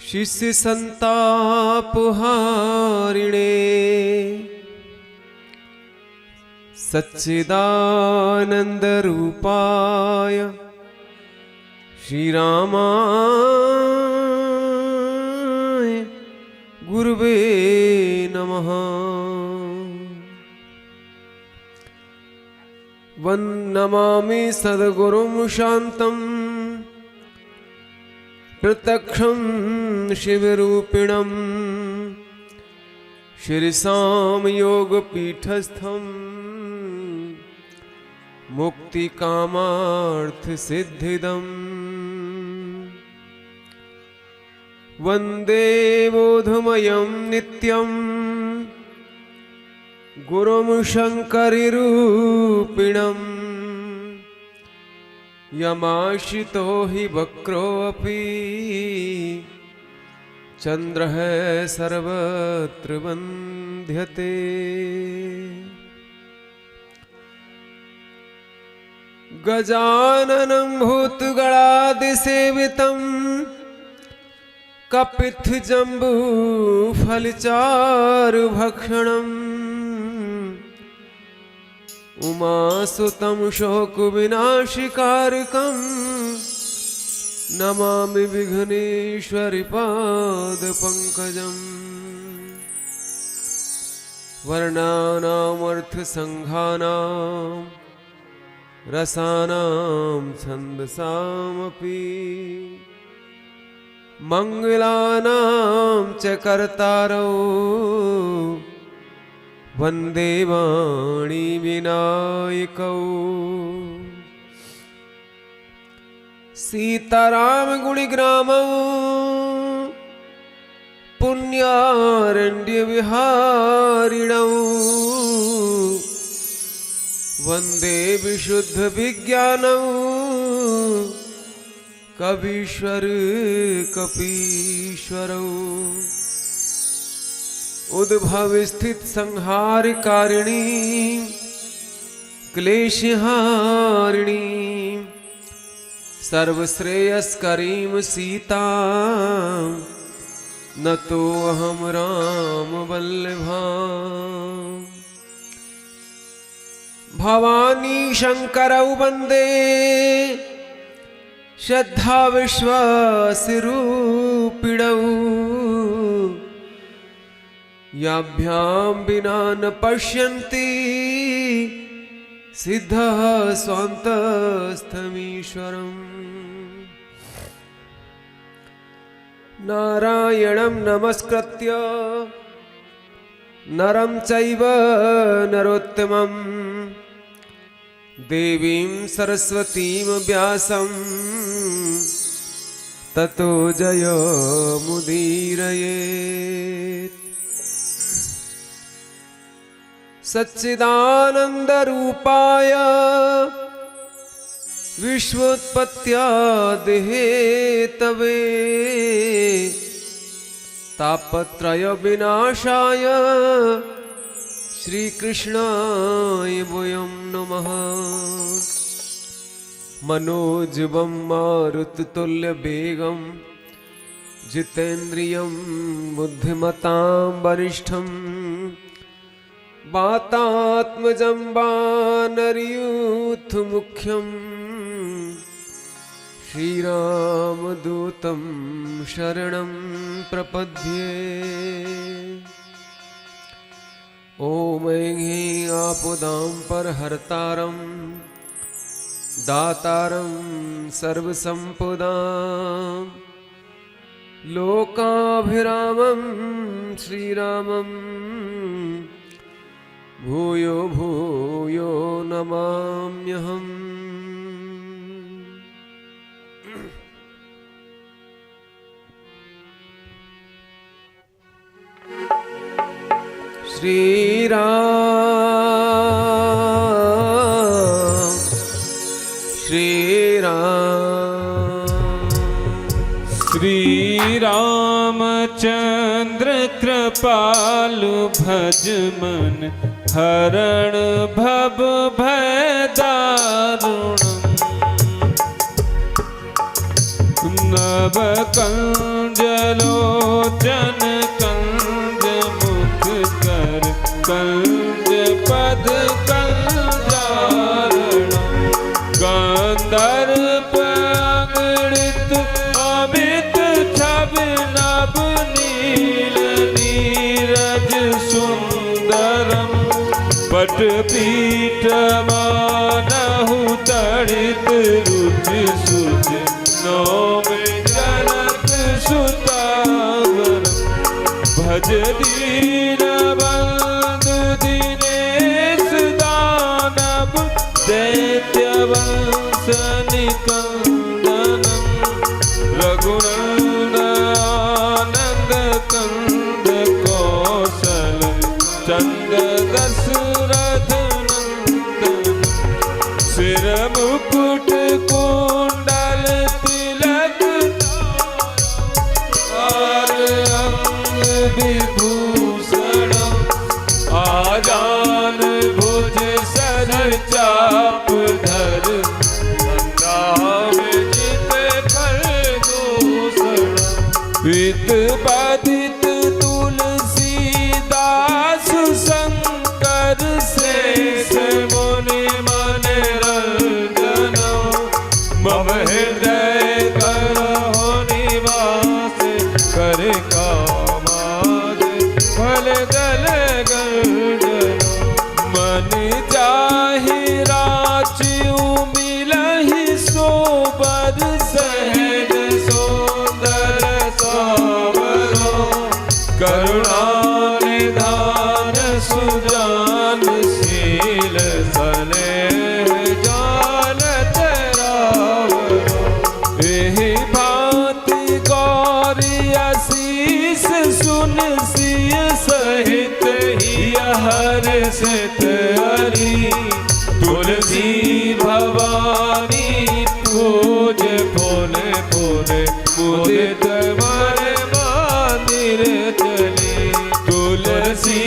शिष्य संतापहारिणे सच्चिदानंद रूपाय श्री रामाय गुरुवे नमः। वन्नमामि सद्गुरुं शान्तं प्रत्यक्षं शिवरूपिणं शिरसां योगपीठस्थं मुक्तिकामार्थसिद्धिदम्। वन्दे बोधमयं नित्यं गुरुं शङ्करिरूपिणं यमाश्रितो हि वक्रोऽपि चन्द्रः सर्वत्र वन्द्यते। गजाननं भूतगणादिसेवितं कपित्थजम्बूफलचारुभक्षणम् उमासुतं शोकविनाशकारकं नमामि विघ्नेश्वरी पादपङ्कजम्। वर्णानामर्थसङ्घानां रसानां छन्दसामपि मङ्गलानां च कर्तारौ वन्दे वाणी विनायकौ। सीताराम गुणिग्रामौ पुण्यारण्य विहारिणौ वन्दे विशुद्ध विज्ञानौ कवीश्वर कपीश्वरौ। उद्भव स्थित संहार कारिणी क्लेशहारिणी सर्वश्रेयस्करीं सीता नतो अहं राम वल्लभा। भवानी शंकरौ वन्दे श्रद्धा विश्वासरूपिणौ याभ्यां विना न पश्यन्ति सिद्धः स्वान्तस्थमीश्वरम्। नारायणं नमस्कृत्य नरं चैव नरोत्तमं देवीं सरस्वतीं व्यासं ततो जयमुदीरयेत्। सच्चिदानन्दरूपाय विश्वोत्पत्त्यादिहेतवे तापत्रयविनाशाय श्रीकृष्णाय वयं नमः। मनोजवं मारुततुल्यवेगं जितेन्द्रियं बुद्धिमतां वरिष्ठं वातात्मजं वानरयूथमुख्यं श्रीरामदूतं शरणं प्रपद्ये। ॐ ऐं आपदां परहर्तारं दातारं सर्वसम्पदां लोकाभिरामं श्रीरामं भूयो भूयो नमाम्यहम्। श्रीराम श्रीराम श्रीरामचन्द्र कृपालु भज मन हरण भव भय दारुणम्। नभ कंज लोचन कंज मुख कर कंज पद कंजारण गंधर्प अंगृत अमित छब नभ नील नीरज सुंदरम पट पीठ मानहु तड़ित रुच सुच नौम जनक सुतावर भज दीन बंधु दिनेश दानव दैत्य वंश निकंदनम रघुनंदन कंद कौशल चंद दशरथ नंदन सिर मुकुट कुंडल तिलक हार अंग विभूषण आजान भुज सर चाप धर जित कर दूषण विद बाधित तुलसीदास शंकर शेष मुनि मन रंजन मम हृदय करहो निवास कर कामाद फल दल गर्जन मन चाहि राचु मिलहि सोबर सहज सुंदर सावरो करुणा निधान सुजान शील सनेह जानत रावरो एहि भांति गौरी आशीष सुन सिय सहित ही हर्षित हरि तुलसी भवानी पूज फूल फूल मुदित मन मंदिर चले तुलसी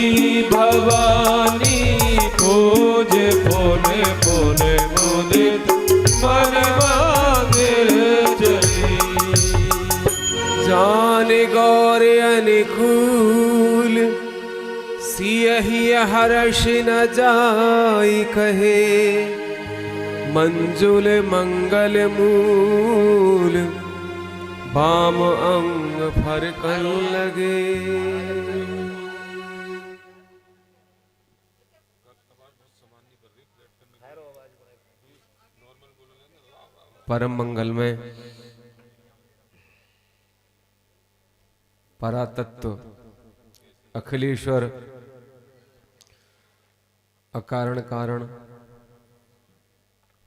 भवानी पूज फूल फूल मुदित मन मंदिर चले जान गौर अनुकूल सियहि हर्ष न जाई कहे मंजुल मंगल मूल बाम अंग फरकन लगे। परम मंगल में परातत्व अखिलेश्वर अकारण कारण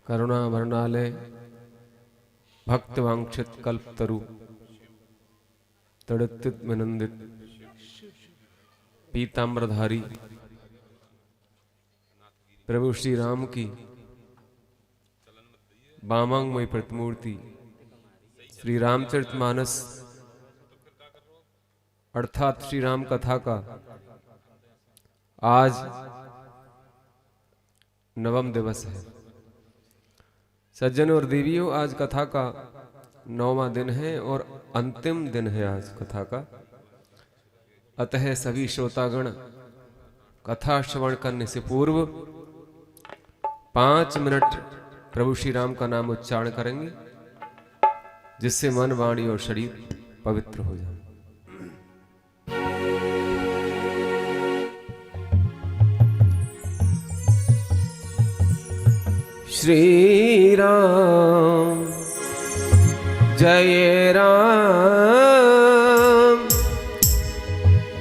करुणा वर्णालय भक्त वांछित कल्पतरु तड़ित विनंदित पीताम्बरधारी प्रभु श्री राम की वामांगमयी प्रतिमूर्ति श्री रामचरितमानस अर्थात श्री राम कथा का आज नवम दिवस है। सज्जन और देवियों, आज कथा का 9वां दिन है और अंतिम दिन है आज कथा का। अतः सभी श्रोतागण कथा श्रवण करने से पूर्व 5 मिनट प्रभु श्री राम का नाम उच्चारण करेंगे, जिससे मन, वाणी और शरीर पवित्र हो जाए। श्री राम जय राम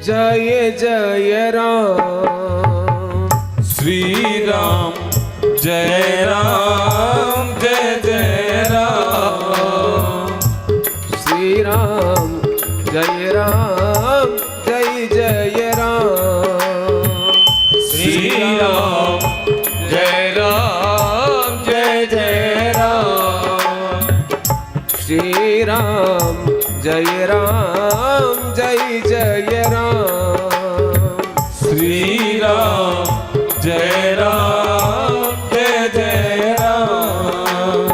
जय जय राम। श्री राम जय राम जय जय राम। श्री राम जय राम जय जय राम। श्री राम जय राम जय जय राम। श्री राम जय राम जय जय राम। श्री राम जय राम जय जय राम।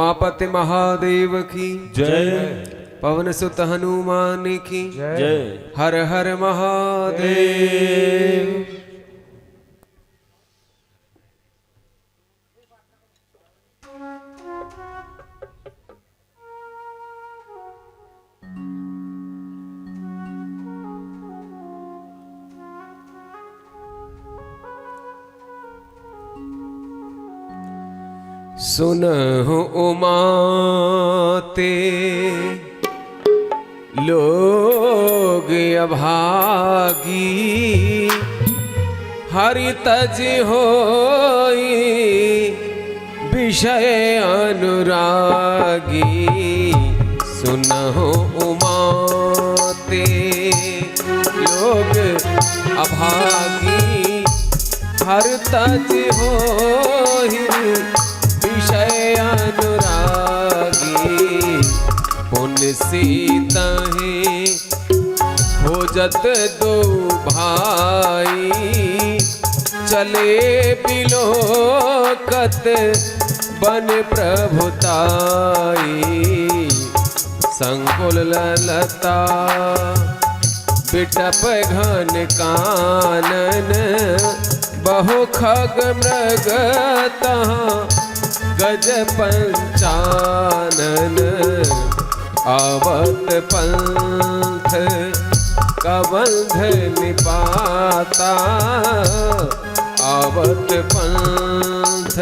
उमापति महादेव की जय पवन सुत हनुमान की जय हर हर महादेव। सुनहु उमाते लोग अभागी, हरि तज होई विषय अनुरागी। सुनहु उमाते लोग अभागी, हरि तज होई विषय अनुरागी। पुण्य सीताहे खोजत दो भाई, चले बिलोकत बन प्रभुताई। संकुल ललता बिटप घन कानन, बहु खग मृग तहाँ गज पंचानन। आवत पंथ कबंध निपाता, आवत पंथ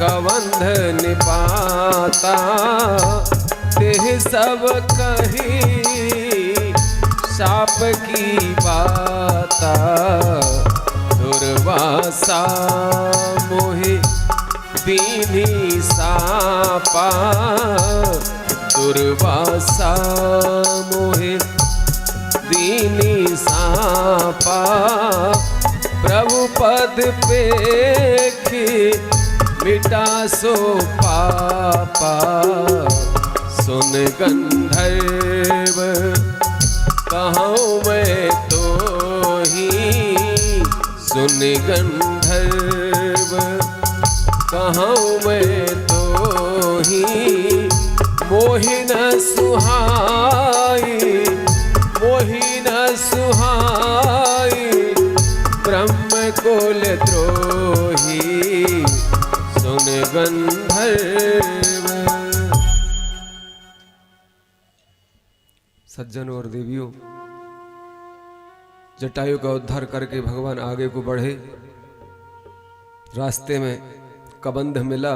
कबंध निपाता। तेह सब कही साप की बाता, दुर्वासा मोहि दीनी सापा। दुर्वासा मोहि दीनी सापा, प्रभु पद पेखी मिटा सो पापा। सुन गंधर्व कहूँ मैं तो ही, सुन गंधर्व कहूँ मैं तो ही। मोहिन सुहाई, मोहिन सुहाई, ब्रह्म कुल द्रोही। सुन गंधर्व। सज्जनों और देवियों, जटायु का उद्धार करके भगवान आगे को बढ़े। रास्ते में कबंध मिला,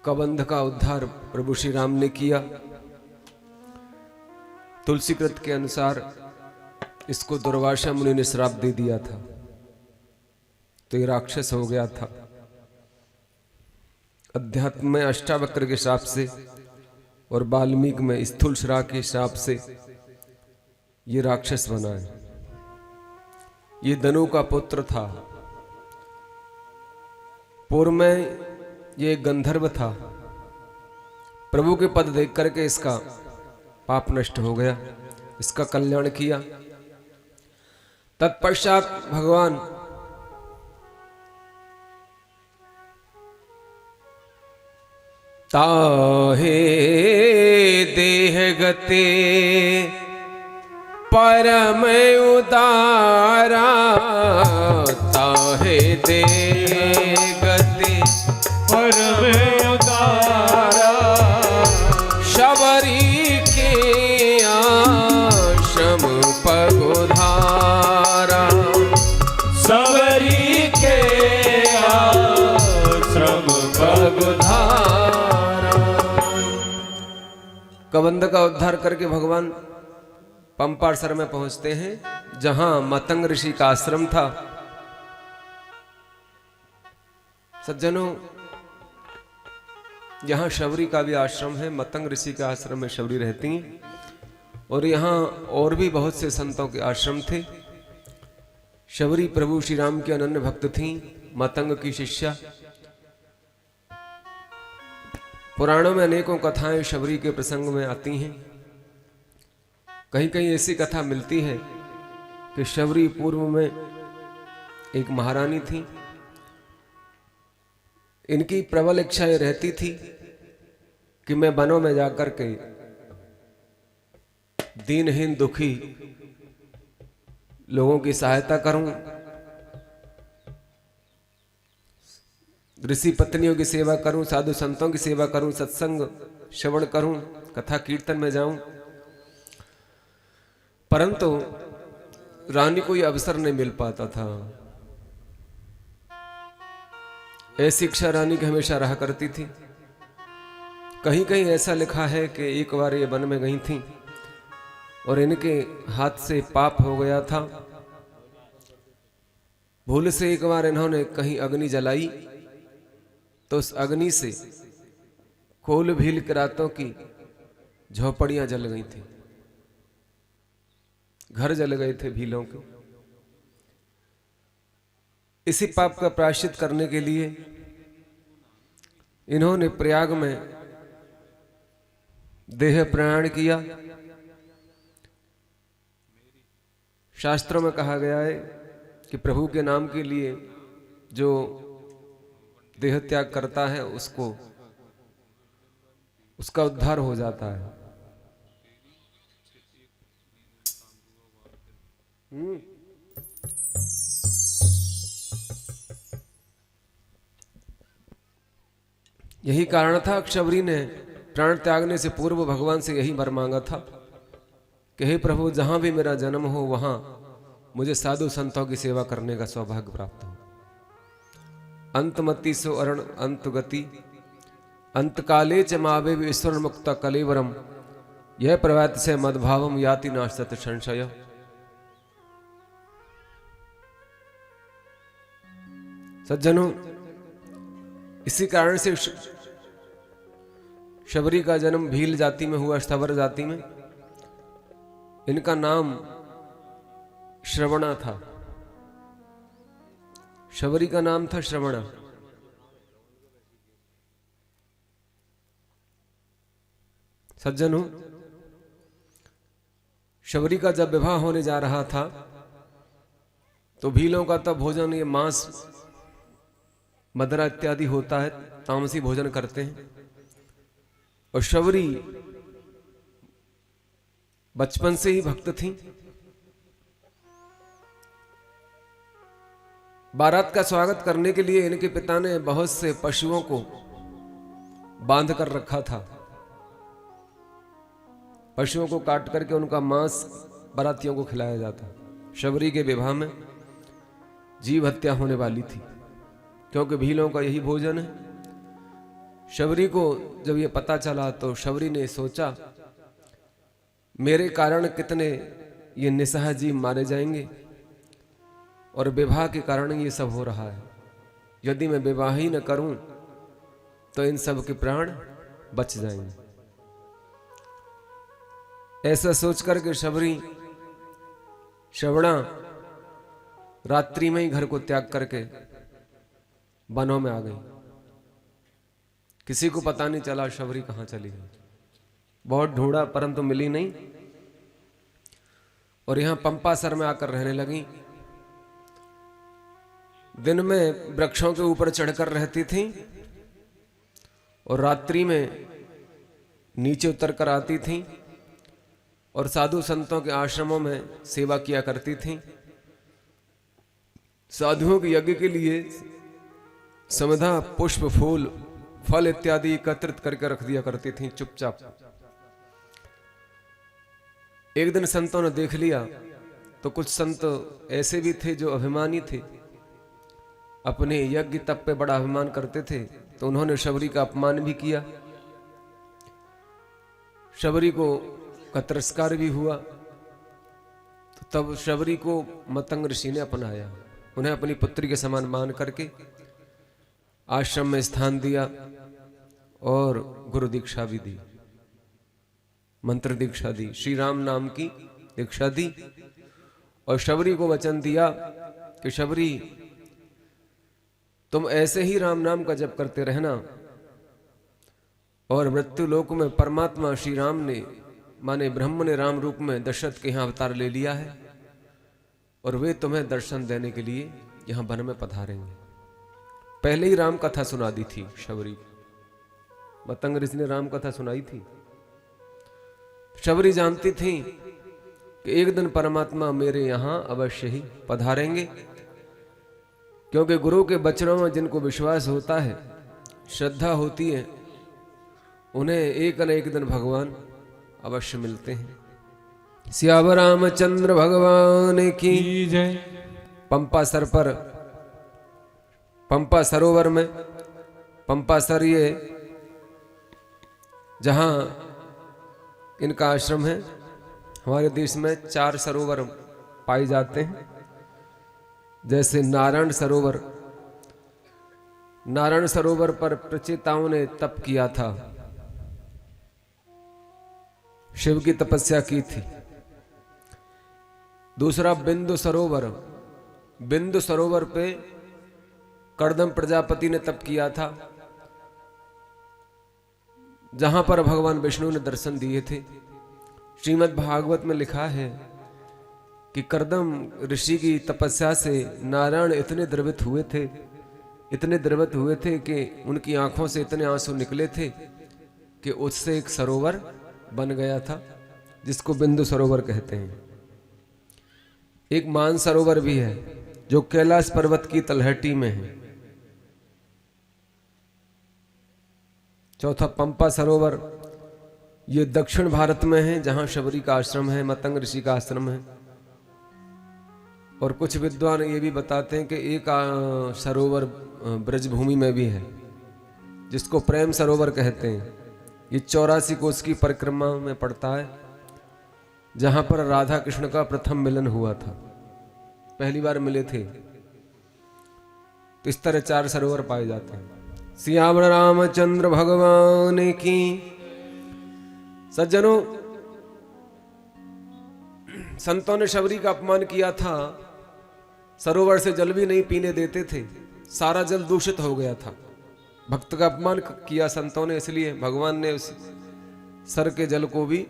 कबंध का उद्धार प्रभु श्री राम ने किया। तुलसीकृत के अनुसार इसको दुर्वासा मुनि ने श्राप दे दिया था, तो ये राक्षस हो गया था। अध्यात्म में अष्टावक्र के श्राप से और वाल्मीकि में स्थूल श्राप के श्राप से ये राक्षस बना है। ये दनु का पुत्र था। पूर्व में ये गंधर्व था। प्रभु के पद देख करके इसका पाप नष्ट हो गया, इसका कल्याण किया। तत्पश्चात भगवान ताहे देह गते परम उदारा, ताहे देह गते परम उदारा। शबरी के आश्रम पगुधारा, सबरी के आश्रम पगुधारा। कबंध का उद्धार करके भगवान पंपासर में पहुंचते हैं, जहां मतंग ऋषि का आश्रम था। सज्जनों, यहाँ शबरी का भी आश्रम है। मतंग ऋषि के आश्रम में शबरी रहती हैं, और यहाँ और भी बहुत से संतों के आश्रम थे। शबरी प्रभु श्री राम की अनन्य भक्त थीं, मतंग की शिष्या। पुराणों में अनेकों कथाएं शबरी के प्रसंग में आती हैं। कहीं कहीं ऐसी कथा मिलती है कि शबरी पूर्व में एक महारानी थी। इनकी प्रबल इच्छा ये रहती थी कि मैं वनों में जाकर के दीनहीन दुखी लोगों की सहायता करूं, ऋषि पत्नियों की सेवा करूं, साधु संतों की सेवा करूं, सत्संग श्रवण करूं, कथा कीर्तन में जाऊं। परंतु रानी को यह अवसर नहीं मिल पाता था। ऐसी इच्छा रानी की हमेशा रहा करती थी। कहीं कहीं ऐसा लिखा है कि एक बार ये वन में गई थी और इनके हाथ से पाप हो गया था। भूल से एक बार इन्होंने कहीं अग्नि जलाई तो उस अग्नि से कोल भील के रातों की झोपड़ियां जल गई थी, घर जल गए थे भीलों के। इसी पाप का प्रायश्चित करने के लिए इन्होंने प्रयाग में देह प्रयाण किया। शास्त्रों में कहा गया है कि प्रभु के नाम के लिए जो देह त्याग करता है उसका उद्धार हो जाता है। यही कारण था शबरी ने प्राण त्यागने से पूर्व भगवान से यही वर मांगा था कि हे प्रभु, जहां भी मेरा जन्म हो वहां मुझे साधु संतों की सेवा करने का सौभाग्य प्राप्त हो। अंतमति सो अरण अंत गति अंतकाले च मावे ईश्वर मुक्त कलेवरम यह प्रवैत से मदभावम याति नाशत संशय। सज्जनों, इसी कारण से शबरी का जन्म भील जाति में हुआ, स्थवर जाति में। इनका नाम श्रवणा था। शबरी का नाम था श्रवणा। सज्जनों, शबरी का जब विवाह होने जा रहा था तो भीलों का तब भोजन ये मांस मदरा इत्यादि होता है, तामसी भोजन करते हैं। और शबरी बचपन से ही भक्त थी। बारात का स्वागत करने के लिए इनके पिता ने बहुत से पशुओं को बांध कर रखा था। पशुओं को काट करके उनका मांस बारातियों को खिलाया जाता। शबरी के विवाह में जीव हत्या होने वाली थी क्योंकि भीलों का यही भोजन है। शबरी को जब ये पता चला तो शबरी ने सोचा, मेरे कारण कितने ये निसहाय जीव मारे जाएंगे और विवाह के कारण ये सब हो रहा है। यदि मैं विवाह ही न करूं तो इन सब के प्राण बच जाएंगे। ऐसा सोच करके श्रवणा रात्रि में ही घर को त्याग करके वनों में आ गई। किसी को पता नहीं चला शबरी कहां चली गई। बहुत ढूंढा परंतु मिली नहीं और यहां पंपासर में आकर रहने लगी। दिन में वृक्षों के ऊपर चढ़कर रहती थी और रात्रि में नीचे उतर कर आती थी और साधु संतों के आश्रमों में सेवा किया करती थी। साधुओं के यज्ञ के लिए समधा पुष्प फूल फल इत्यादि एकत्रित करके रख दिया करती थी चुपचाप। एक दिन संतों ने देख लिया तो कुछ संत ऐसे भी थे जो अभिमानी थे, अपने यज्ञ तप पे बड़ा अभिमान करते थे, तो उन्होंने शबरी का अपमान भी किया। शबरी को का तिरस्कार भी हुआ। तो तब शबरी को मतंग ऋषि ने अपनाया, उन्हें अपनी पुत्री के समान मान करके आश्रम में स्थान दिया और गुरु दीक्षा भी दी, मंत्र दीक्षा दी, श्री राम नाम की दीक्षा दी। और शबरी को वचन दिया कि शबरी, तुम ऐसे ही राम नाम का जप करते रहना और मृत्यु लोक में परमात्मा श्री राम ने माने ब्रह्म ने राम रूप में दशरथ के यहां अवतार ले लिया है और वे तुम्हें दर्शन देने के लिए यहां वन में पधारेंगे। पहले ही राम कथा सुना दी थी शबरी। मतंग ऋषि ने राम कथा सुनाई थी। शबरी जानती थी कि एक दिन परमात्मा मेरे यहां अवश्य ही पधारेंगे, क्योंकि गुरु के वचनों में जिनको विश्वास होता है, श्रद्धा होती है, उन्हें एक न एक दिन भगवान अवश्य मिलते हैं। सियावर रामचंद्र भगवान की जय। पंपा सर पर, पंपा सरोवर में, पंपा सर ये जहां इनका आश्रम है, हमारे देश में 4 सरोवर पाए जाते हैं। जैसे नारायण सरोवर, नारायण सरोवर पर प्रचेताओं ने तप किया था, शिव की तपस्या की थी। दूसरा बिंदु सरोवर, बिंदु सरोवर पे कर्दम प्रजापति ने तप किया था, जहां पर भगवान विष्णु ने दर्शन दिए थे। श्रीमद् भागवत में लिखा है कि कर्दम ऋषि की तपस्या से नारायण इतने द्रवित हुए थे, इतने द्रवित हुए थे कि उनकी आंखों से इतने आंसू निकले थे कि उससे एक सरोवर बन गया था, जिसको बिंदु सरोवर कहते हैं। एक मान सरोवर भी है जो कैलाश पर्वत की तलहटी में है। चौथा पंपा सरोवर, ये दक्षिण भारत में है, जहां शबरी का आश्रम है, मतंग ऋषि का आश्रम है। और कुछ विद्वान ये भी बताते हैं कि एक सरोवर ब्रजभूमि में भी है, जिसको प्रेम सरोवर कहते हैं। ये 84 कोस की परिक्रमा में पड़ता है, जहां पर राधा कृष्ण का प्रथम मिलन हुआ था, पहली बार मिले थे। तो इस तरह 4 सरोवर पाए जाते हैं। सियावर रामचंद्र भगवान की। सज्जनों, संतों ने शबरी का अपमान किया था, सरोवर से जल भी नहीं पीने देते थे, सारा जल दूषित हो गया था। भक्त का अपमान किया संतों ने, इसलिए भगवान ने उस सर के जल को भी,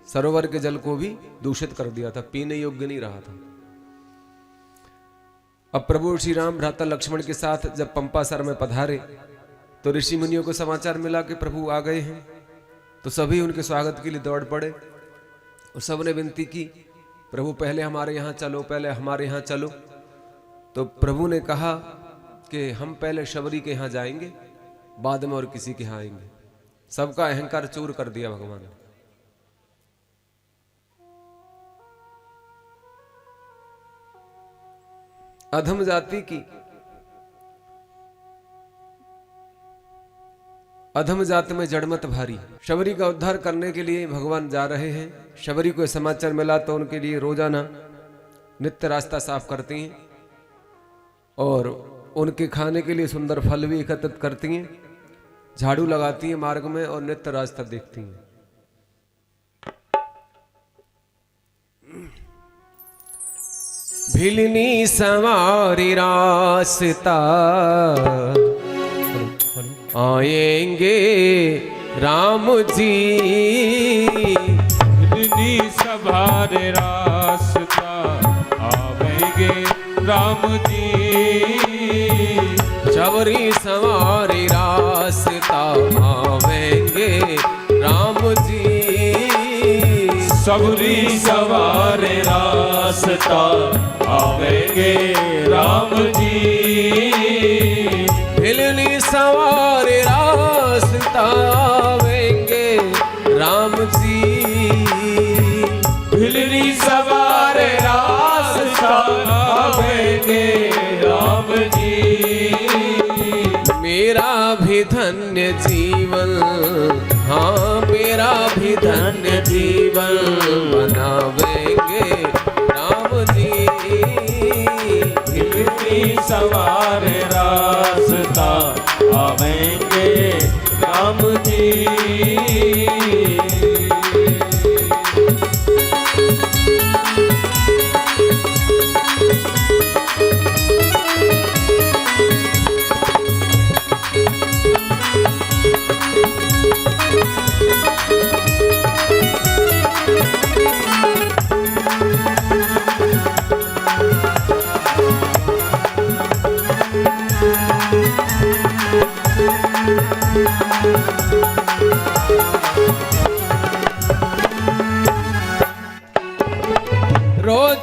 सरोवर के जल को भी दूषित कर दिया था, पीने योग्य नहीं रहा था। अब प्रभु श्री राम भ्राता लक्ष्मण के साथ जब पंपा सर में पधारे, तो ऋषि मुनियों को समाचार मिला कि प्रभु आ गए हैं। तो सभी उनके स्वागत के लिए दौड़ पड़े और सबने विनती की, प्रभु पहले हमारे यहाँ चलो, पहले हमारे यहाँ चलो। तो प्रभु ने कहा कि हम पहले शबरी के यहाँ जाएंगे, बाद में और किसी के यहाँ आएंगे। सबका अहंकार चूर कर दिया भगवान ने। अधम जाति की, अधम जात में जड़मत भारी। शबरी का उद्धार करने के लिए भगवान जा रहे हैं। शबरी को समाचार मिला तो उनके लिए रोजाना नित्य रास्ता साफ करती हैं और उनके खाने के लिए सुंदर फल भी एकत्रित करती हैं, झाड़ू लगाती हैं मार्ग में और नित्य रास्ता देखती हैं। भिलनी सवारी रास्ता आएंगे राम जी, भिलनी सवारी रास्ता आवेंगे राम जी। शबरी सवारी रास्ता आवेंगे राम जी। सबरी सवारी रास्ता आवेंगे राम जी। भिलनी सवारी रास्ता आवेंगे राम जी। भिलनी सवारी रास्ता आवेंगे राम जी। मेरा भी धन्य जीवन, हाँ मेरा भी धन्य जीवन बनावेंगे राम जी। भिलनी सवारी रास्ता आवेंगे राम जी।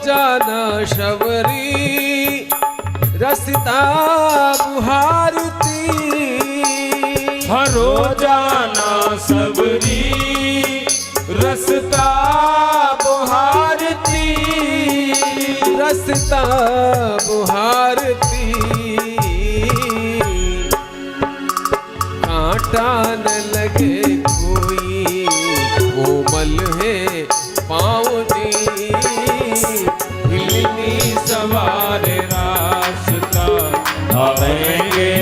रोजाना शबरी रसता बुहारती, रोजाना सबरी रसता बुहारती, रसता बुहारती, कांटा न लगे कोई कोमल है पाँव जी, हिलनी सवार रास्ता आवेंगे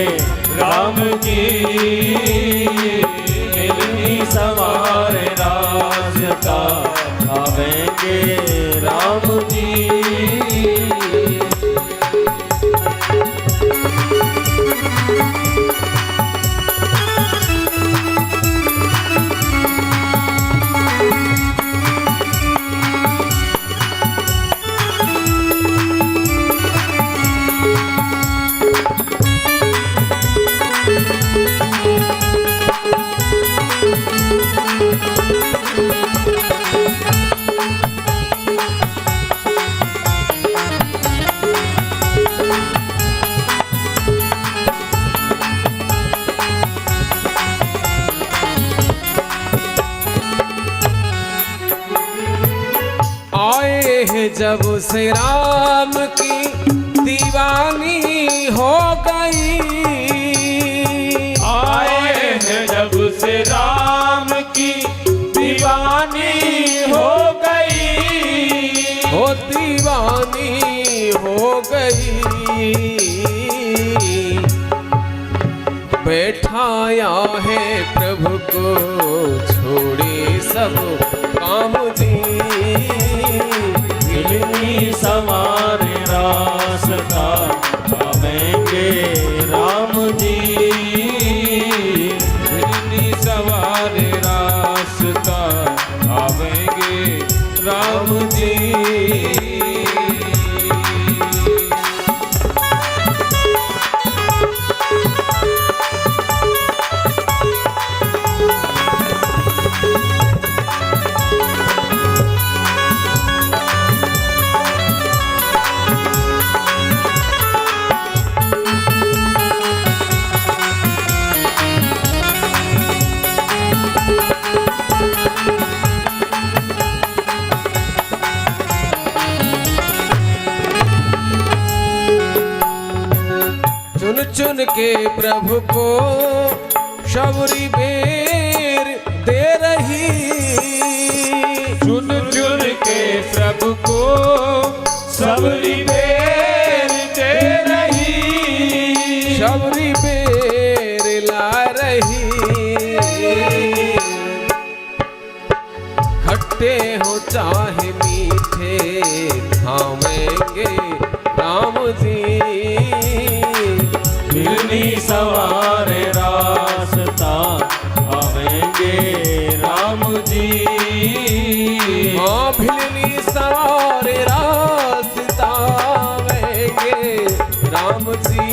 राम जी, हिलनी सवार रास्ता आवेंगे राम जी। जब से राम की दीवानी हो गई, आए हैं जब से राम की दीवानी हो गई, हो दीवानी हो गई, बैठाया है प्रभु को छोड़े सब काम जी, हिलनी सवार रास्ता आवेंगे राम जी, हिलनी सवार रास्ता आवेंगे राम जी। चुन चुन के प्रभु को शबरी बेर दे रही, चुन चुन के प्रभु को सबरी बेर दे रही, शबरी बेर ला रही, खट्टे हो चाहे मीठे खावेंगे राम जी, हिलनी सवार रास्ता आवेंगे राम जी, हाँ भिलनी सवार रास्ता आवेंगे राम जी,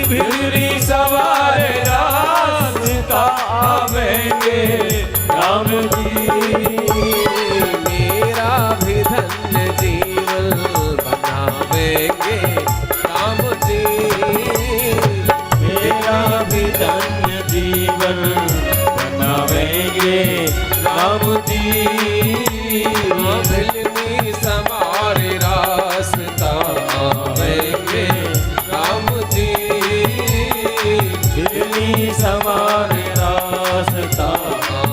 हिलनी सवार रास्ता आवेंगे राम जी। मेरा भी धन्य जीवन बनावेंगे राम जी, मेरा भी धन्य जीवन बनावेंगे राम जी, भिलनी सवार रास्ता आवेंगे राम जी, हिलनी सवार रास्ता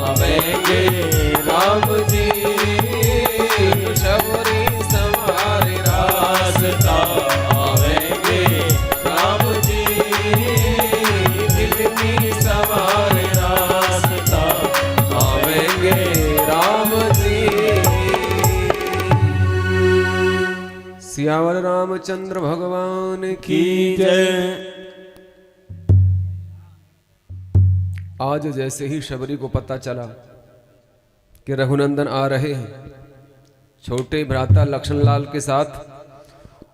आवेंगे राम जी, शबरी सवार रास्ता आवेंगे राम जी, भिलनी सवार रास्ता आवेंगे राम जी। सियावर रामचंद्र भगवान की जय। आज जैसे ही शबरी को पता चला कि रघुनंदन आ रहे हैं छोटे भ्राता लक्ष्मणलाल के साथ,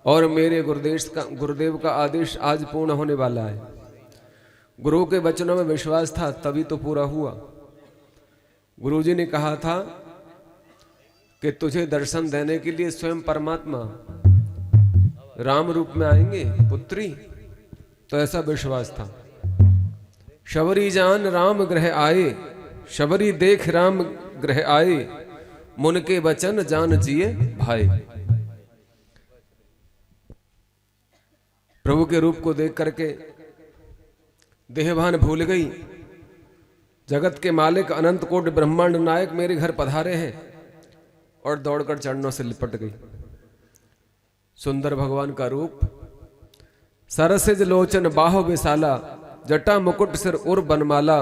और मेरे गुरुदेव का आदेश आज पूर्ण होने वाला है। गुरु के वचनों में विश्वास था तभी तो पूरा हुआ। गुरुजी ने कहा था कि कि तुझे दर्शन देने के लिए स्वयं परमात्मा राम रूप में आएंगे पुत्री, तो ऐसा विश्वास था। शबरी जान राम ग्रह आए, शबरी देख राम ग्रह आए, मुन के वचन जान जिए भाई। प्रभु के रूप को देख करके देहभान भूल गई। जगत के मालिक अनंत कोटि ब्रह्मांड नायक मेरे घर पधारे हैं, और दौड़कर चरणों से लिपट गई। सुंदर भगवान का रूप, सरसिज लोचन बाहो विशाला, जटा मुकुट सिर उर बनमाला,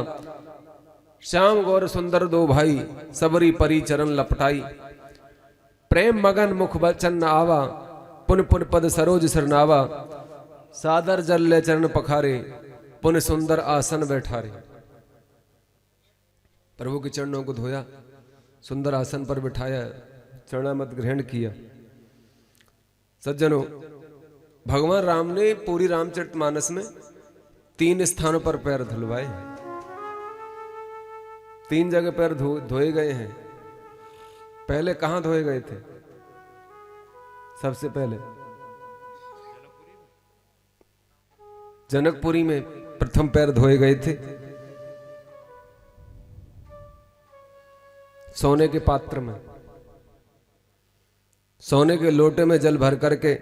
श्याम गौर सुंदर दो भाई, सबरी परी चरण लपटाई। प्रेम मगन मुख बचन न आवा, पुन पुन पद सरोज सिरनावा, सादर जल ले चरण पखारे, पुन सुंदर आसन बैठारे। प्रभु के चरणों को धोया, सुंदर आसन पर बिठाया, चरणामत ग्रहण किया। सज्जनों, भगवान राम ने पूरी रामचरितमानस में 3 स्थानों पर पैर धुलवाए हैं, 3 जगह पैर धोए गए हैं। पहले कहां धोए गए थे? सबसे पहले जनकपुरी में प्रथम पैर धोए गए थे। सोने के पात्र में, सोने के लोटे में जल भर करके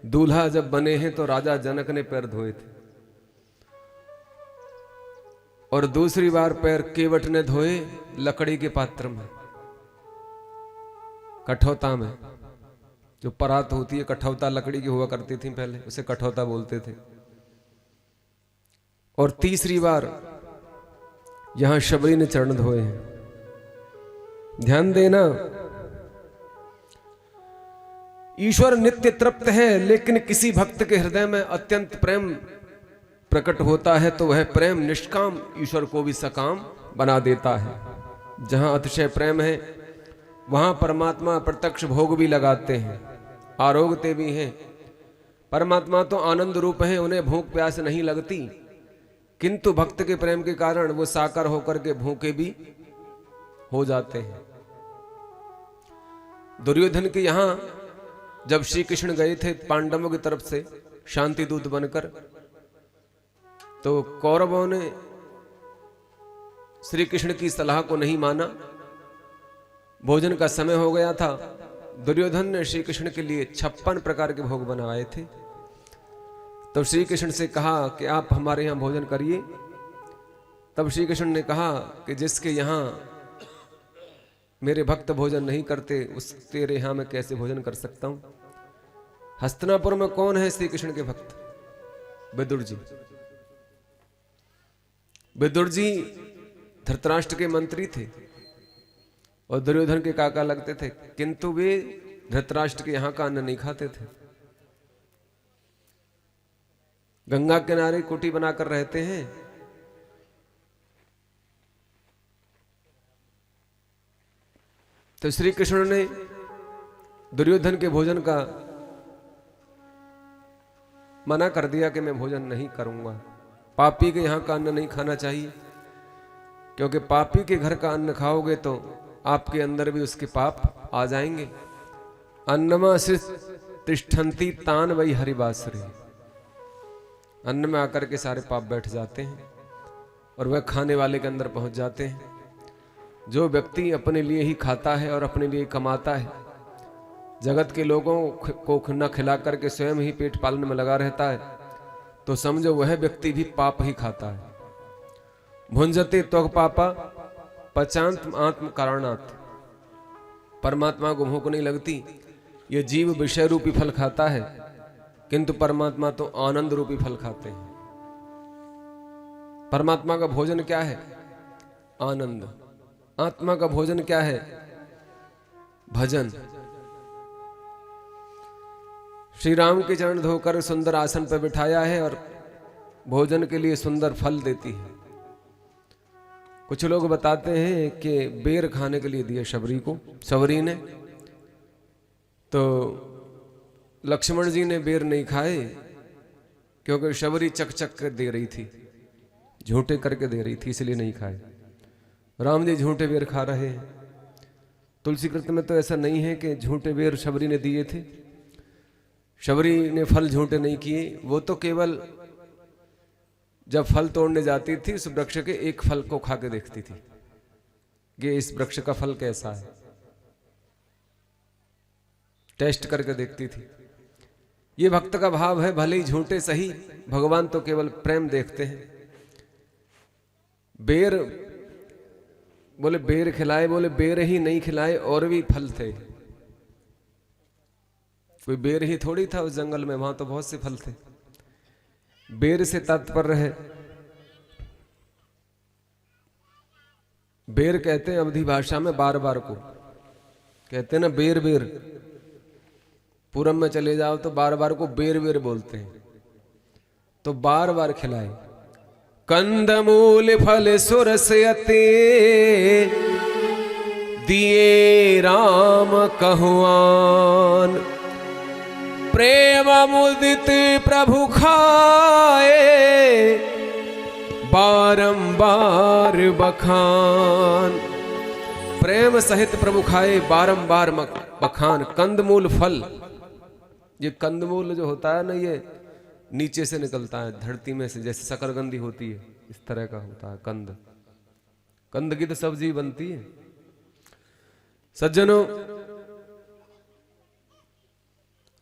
दूल्हा जब बने हैं तो राजा जनक ने पैर धोए थे। और दूसरी बार पैर केवट ने धोए लकड़ी के पात्र में, कठौता में। जो परात होती है कठौता लकड़ी की हुआ करती थी पहले, उसे कठौता बोलते थे। और तीसरी बार यहां शबरी ने चरण धोए हैं। ध्यान देना, ईश्वर नित्य तृप्त है, लेकिन किसी भक्त के हृदय में अत्यंत प्रेम प्रकट होता है तो वह प्रेम निष्काम ईश्वर को भी सकाम बना देता है। जहां अतिशय प्रेम है वहां परमात्मा प्रत्यक्ष भोग भी लगाते हैं, आरोगते भी हैं। परमात्मा तो आनंद रूप है, उन्हें भूख प्यास नहीं लगती, किंतु भक्त के प्रेम के कारण वो साकार होकर के भूखे भी हो जाते हैं। दुर्योधन के यहां जब श्री कृष्ण गए थे पांडवों की तरफ से शांति दूत बनकर, तो कौरवों ने श्री कृष्ण की सलाह को नहीं माना। भोजन का समय हो गया था। दुर्योधन ने श्री कृष्ण के लिए 56 प्रकार के भोग बनवाए थे। तब श्री कृष्ण से कहा कि आप हमारे यहां भोजन करिए। तब श्री कृष्ण ने कहा कि जिसके यहां मेरे भक्त भोजन नहीं करते उस तेरे यहां मैं कैसे भोजन कर सकता हूं। हस्तिनापुर में कौन है श्री कृष्ण के भक्त? विदुर जी। विदुर जी धृतराष्ट्र के मंत्री थे और दुर्योधन के काका लगते थे, किंतु वे धृतराष्ट्र के यहां का अन्न नहीं खाते थे। गंगा किनारे कुटी बनाकर रहते हैं। तो श्री कृष्ण ने दुर्योधन के भोजन का मना कर दिया कि मैं भोजन नहीं करूंगा। पापी के यहां का अन्न नहीं खाना चाहिए, क्योंकि पापी के घर का अन्न खाओगे तो आपके अंदर भी उसके पाप आ जाएंगे। अन्नमा से तिष्ठन्ति तान वही हरिबासुरी। अन्न में आकर के सारे पाप बैठ जाते हैं और वह खाने वाले के अंदर पहुंच जाते हैं। जो व्यक्ति अपने लिए ही खाता है और अपने लिए कमाता है, जगत के लोगों को न खिला करके स्वयं ही पेट पालन में लगा रहता है, तो समझो वह व्यक्ति भी पाप ही खाता है। भुंजते त्वग पापा पचांत आत्म कारणात्। परमात्मा को भूख नहीं लगती। ये जीव विषय रूपी फल खाता है, किंतु परमात्मा तो आनंद रूपी फल खाते हैं। परमात्मा का भोजन क्या है? आनंद। आत्मा का भोजन क्या है? भजन। श्री राम के चरण धोकर सुंदर आसन पर बिठाया है और भोजन के लिए सुंदर फल देती है। कुछ लोग बताते हैं कि बेर खाने के लिए दिया शबरी को, शबरी ने। तो लक्ष्मण जी ने बेर नहीं खाए, क्योंकि शबरी चक चक कर दे रही थी, झूठे करके दे रही थी, इसलिए नहीं खाए। राम जी झूठे बेर खा रहे हैं। तुलसी कृत में तो ऐसा नहीं है कि झूठे बेर शबरी ने दिए थे। शबरी ने फल झूठे नहीं किए, वो तो केवल जब फल तोड़ने जाती थी उस वृक्ष के एक फल को खा के देखती थी कि इस वृक्ष का फल कैसा है, टेस्ट करके देखती थी। ये भक्त का भाव है, भले ही झूठे सही, भगवान तो केवल प्रेम देखते हैं। बेर बोले बेर खिलाए, बोले बेर ही नहीं खिलाए और भी फल थे। कोई बेर ही थोड़ी था उस जंगल में, वहां तो बहुत से फल थे। बेर से तात्पर्य है, बेर कहते हैं अवधी भाषा में बार बार को, कहते हैं ना बेर बेर। पूरब में चले जाओ तो बार बार को बेर बेर बोलते हैं, तो बार बार खिलाए। कंदमूल फल सुरस अते दिए राम कहुआन, प्रेम मुदित प्रभु खाए बारंबार बखान। प्रेम सहित प्रभु खाए बारंबार बखान। कंदमूल फल, ये कंदमूल जो होता है ना, ये नीचे से निकलता है धरती में से, जैसे शकरकंदी होती है इस तरह का होता है कंद। कंद की तो सब्जी बनती है। सज्जनों,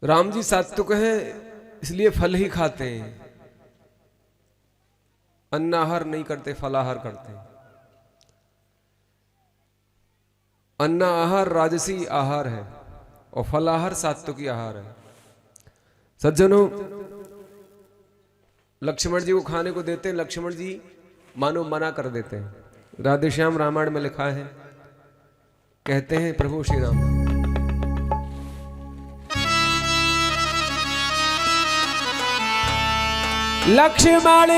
राम जी सात्विक हैं इसलिए फल ही खाते हैं, अन्नाहार नहीं करते, फलाहार करते हैं। अन्ना आहार राजसी आहार है और फलाहार सात्विकी आहार है। सज्जनों, लक्ष्मण जी को खाने को देते हैं, लक्ष्मण जी मानो मना कर देते हैं। राधेश्याम रामायण में लिखा है, कहते हैं प्रभु श्री राम, लक्ष्मण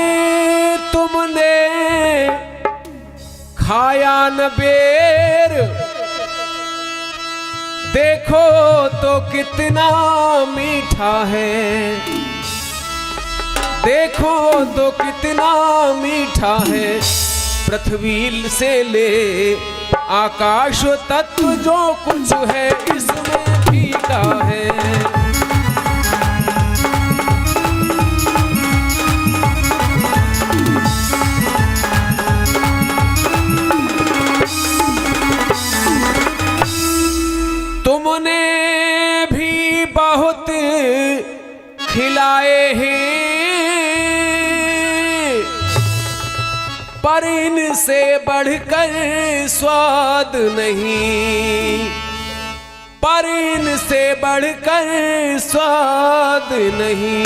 तुमने खाया न बेर, देखो तो कितना मीठा है, देखो तो कितना मीठा है। पृथ्वी से ले आकाश तत्व जो कुछ है इसमें फीका है। तुमने भी बहुत खिलाए हैं, पर इनसे बढ़कर स्वाद नहीं, पर इनसे बढ़कर स्वाद नहीं।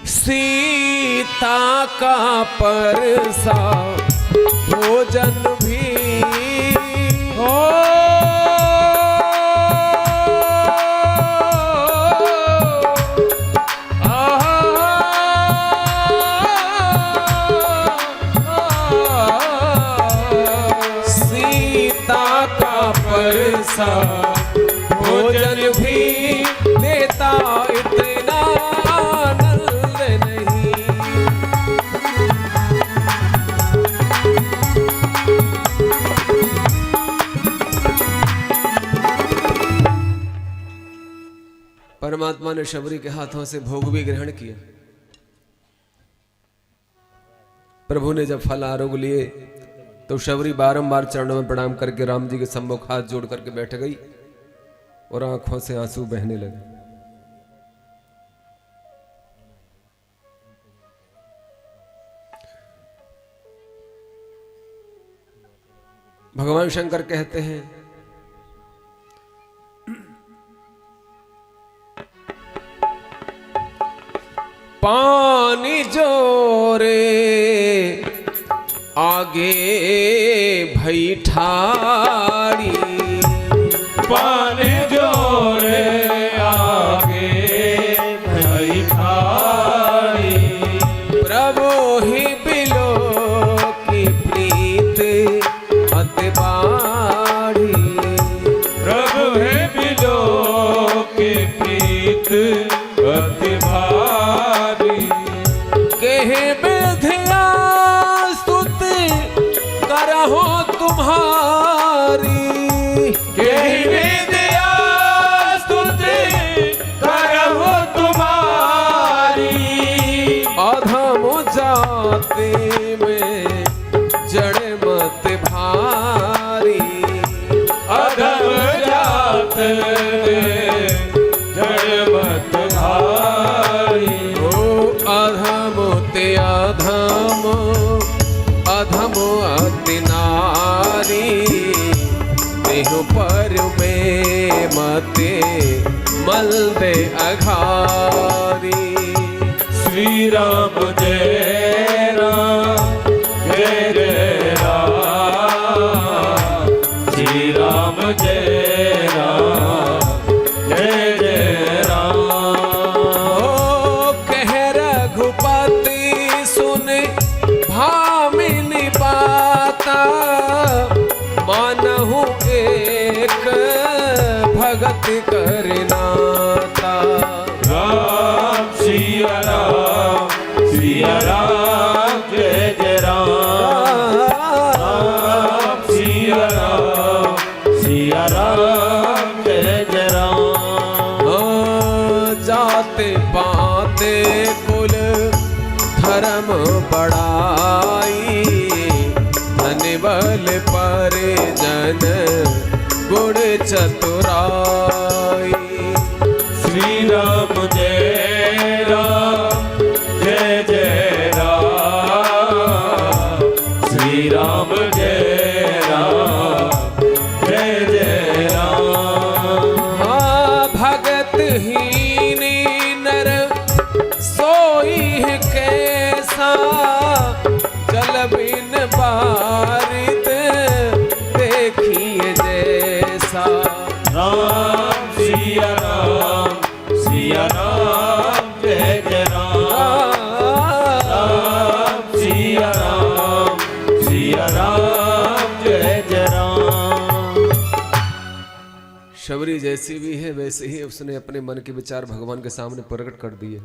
सीता का परसा भोजन भी हो, भोजन भी देता इतना आनंद नहीं। परमात्मा ने शबरी के हाथों से भोग भी ग्रहण किया। प्रभु ने जब फल आरोग लिए तो शबरी बारंबार चरणों में प्रणाम करके राम जी के सम्मुख हाथ जोड़ करके बैठ गई और आंखों से आंसू बहने लगे। भगवान शंकर कहते हैं, पानी जोरे आगे भई ठाड़ी, पानी जोरे आगे भई ठाड़ी। प्रभु ही बिलो की प्रीत अति बाढ़ी, प्रभु है बिलो की प्रीत अति भारी। कहे विधिया स्तुति करहो तुम्हारी, देह पर में मते मल दे अघारी। श्री राम जय राम जय जय राम, श्री राम जय राम जय जय राम। ओ कह रघुपति सुन भामिनी बाता, मानहु एक भगत करनाता। राम सिया राम जय जय राम, राम सिया राम जय जय राम। जाते पाते कुल धर्म बढ़ाई, धन बल पर जन गुण चतुराई। श्री राम जय राम जय जय राम, श्री राम जय राम जय जय राम। भगतहीनी नर सोई कैसा, जल बिन बारित देखिए जैसा। राम सिया राम जय जय राम, राम सिया राम जय जय राम। शबरी जैसी भी है वैसे ही उसने अपने मन के विचार भगवान के सामने प्रकट कर दिए।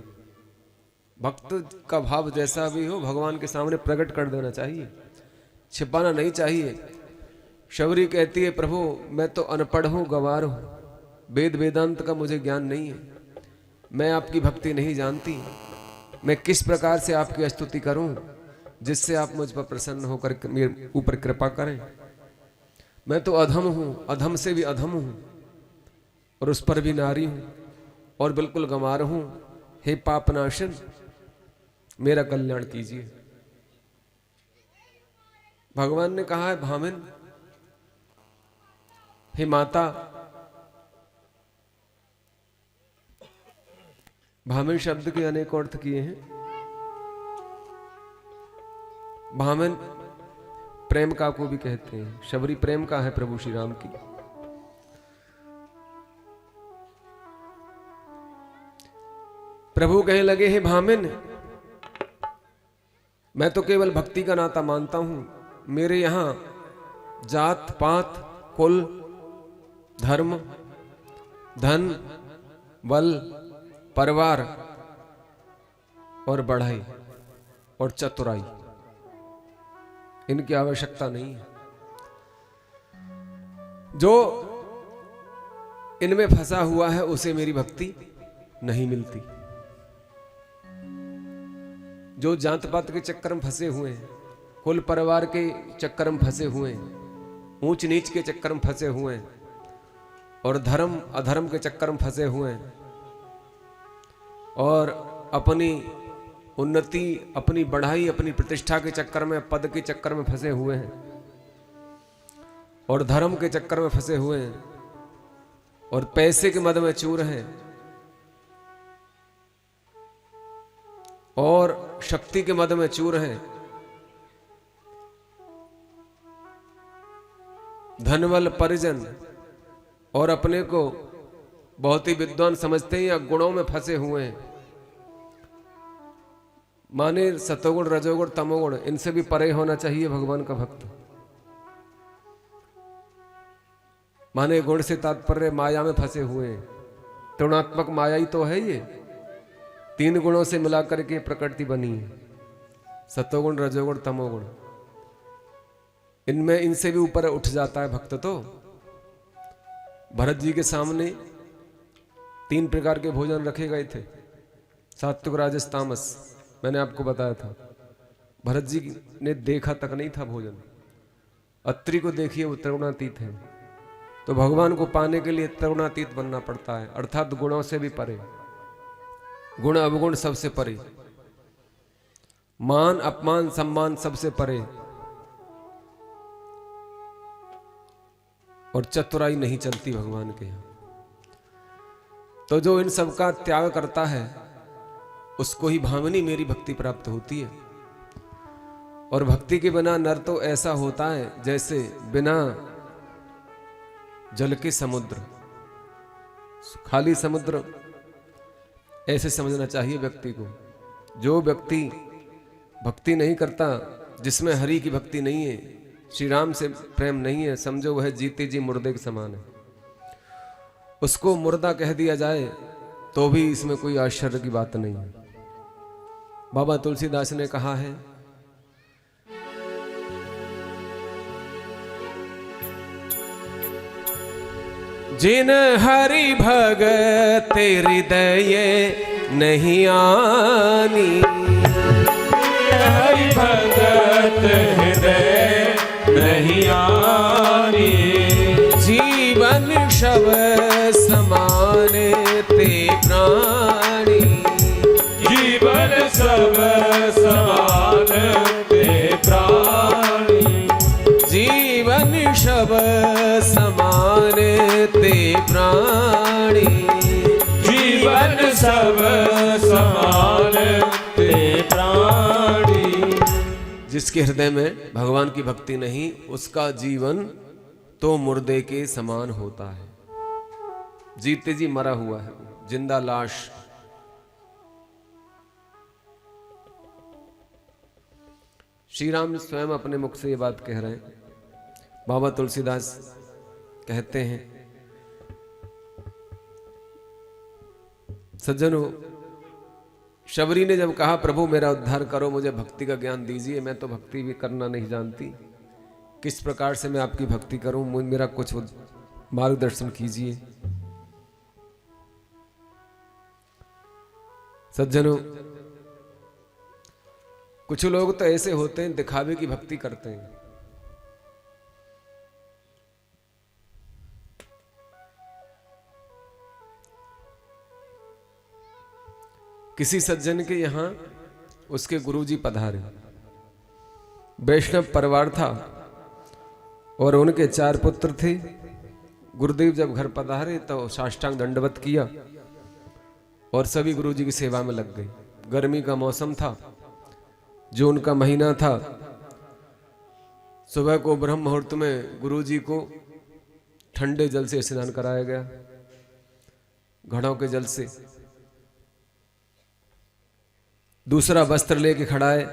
भक्त का भाव जैसा भी हो भगवान के सामने प्रकट कर देना चाहिए, छिपाना नहीं चाहिए। शबरी कहती है प्रभु मैं तो अनपढ़ हूँ, गंवार हूँ, वेद वेदांत का मुझे ज्ञान नहीं है, मैं आपकी भक्ति नहीं जानती, मैं किस प्रकार से आपकी स्तुति करूं जिससे आप मुझ पर प्रसन्न होकर मेरे ऊपर कृपा करें। मैं तो अधम हूं, अधम से भी अधम हूं और उस पर भी नारी हूं और बिल्कुल गंवार हूं। हे पापनाशन मेरा कल्याण कीजिए। भगवान ने कहा है भामिन, हे माता, भामिन शब्द के अनेक अर्थ किए हैं। भामिन प्रेम का को भी कहते हैं। शबरी प्रेम का है प्रभु श्री राम की। प्रभु कहने लगे हे भामिन, मैं तो केवल भक्ति का नाता मानता हूं। मेरे यहां जात पात कुल धर्म धन बल परिवार और बढ़ाई और चतुराई इनकी आवश्यकता नहीं है। जो इनमें फंसा हुआ है उसे मेरी भक्ति नहीं मिलती। जो जात पात के चक्कर में फंसे हुए हैं, कुल परिवार के चक्कर में फंसे हुए हैं, ऊंच नीच के चक्कर में फंसे हुए हैं और धर्म अधर्म के चक्कर में फंसे हुए हैं और अपनी उन्नति अपनी बढ़ाई अपनी प्रतिष्ठा के चक्कर में पद के चक्कर में फंसे हुए हैं और धर्म के चक्कर में फंसे हुए हैं और पैसे के मद में चूर हैं और शक्ति के मद में चूर हैं, धनबल परिजन और अपने को बहुत ही विद्वान समझते हैं या गुणों में फंसे हुए हैं। माने सतोगुण रजोगुण तमोगुण इनसे भी परे होना चाहिए भगवान का भक्त। माने गुण से तात्पर्य माया में फंसे हुए हैं। त्रिगुणात्मक माया ही तो है ये, तीन गुणों से मिलाकर के प्रकृति बनी है, सतोगुण रजोगुण तमोगुण। इनमें इनसे भी ऊपर उठ जाता है भक्त। तो भरत जी के सामने 3 प्रकार के भोजन रखे गए थे, सात्विक राजस तामस। मैंने आपको बताया था। भरत जी ने देखा तक नहीं था भोजन। अत्रि को देखिए, वो त्रिगुणातीत है। तो भगवान को पाने के लिए त्रिगुणातीत बनना पड़ता है, अर्थात गुणों से भी परे, गुण अवगुण सबसे परे, मान अपमान सम्मान सबसे परे। और चतुराई नहीं चलती भगवान के यहाँ। तो जो इन सब का त्याग करता है उसको ही भावनी मेरी भक्ति प्राप्त होती है। और भक्ति के बिना नर तो ऐसा होता है जैसे बिना जल के समुद्र, खाली समुद्र ऐसे समझना चाहिए व्यक्ति को। जो व्यक्ति भक्ति नहीं करता, जिसमें हरि की भक्ति नहीं है, श्री राम से प्रेम नहीं है, समझो वह जीते जी मुर्दे के समान है। उसको मुर्दा कह दिया जाए तो भी इसमें कोई आश्चर्य की बात नहीं है। बाबा तुलसीदास ने कहा है, जिन हरि भगत हृदय नहीं आनी, हरि भगत हृदय नहीं आनी, जीवन शव समान ते प्राणी, जीवन सब समान ते प्राणी, जीवन शव समान ते प्राणी, जीवन सब समान ते प्राणी। जिसके हृदय में भगवान की भक्ति नहीं, उसका जीवन तो मुर्दे के समान होता है। जीते जी मरा हुआ है, जिंदा लाश। श्री राम स्वयं अपने मुख से ये बात कह रहे हैं। बाबा तुलसीदास कहते हैं, सज्जनों, शबरी ने जब कहा प्रभु मेरा उद्धार करो, मुझे भक्ति का ज्ञान दीजिए, मैं तो भक्ति भी करना नहीं जानती, किस प्रकार से मैं आपकी भक्ति करूं, मेरा कुछ मार्गदर्शन कीजिए। सज्जनों, कुछ लोग तो ऐसे होते हैं दिखावे की भक्ति करते हैं। किसी सज्जन के यहां उसके गुरुजी पधारे, वैष्णव परिवार था और उनके 4 पुत्र थे। गुरुदेव जब घर पधारे तो साष्टांग दंडवत किया और सभी गुरुजी की सेवा में लग गए। गर्मी का मौसम था, जून का महीना था। सुबह को ब्रह्म मुहूर्त में गुरुजी को ठंडे जल से स्नान कराया गया, घड़ों के जल से। दूसरा वस्त्र लेके खड़ा है,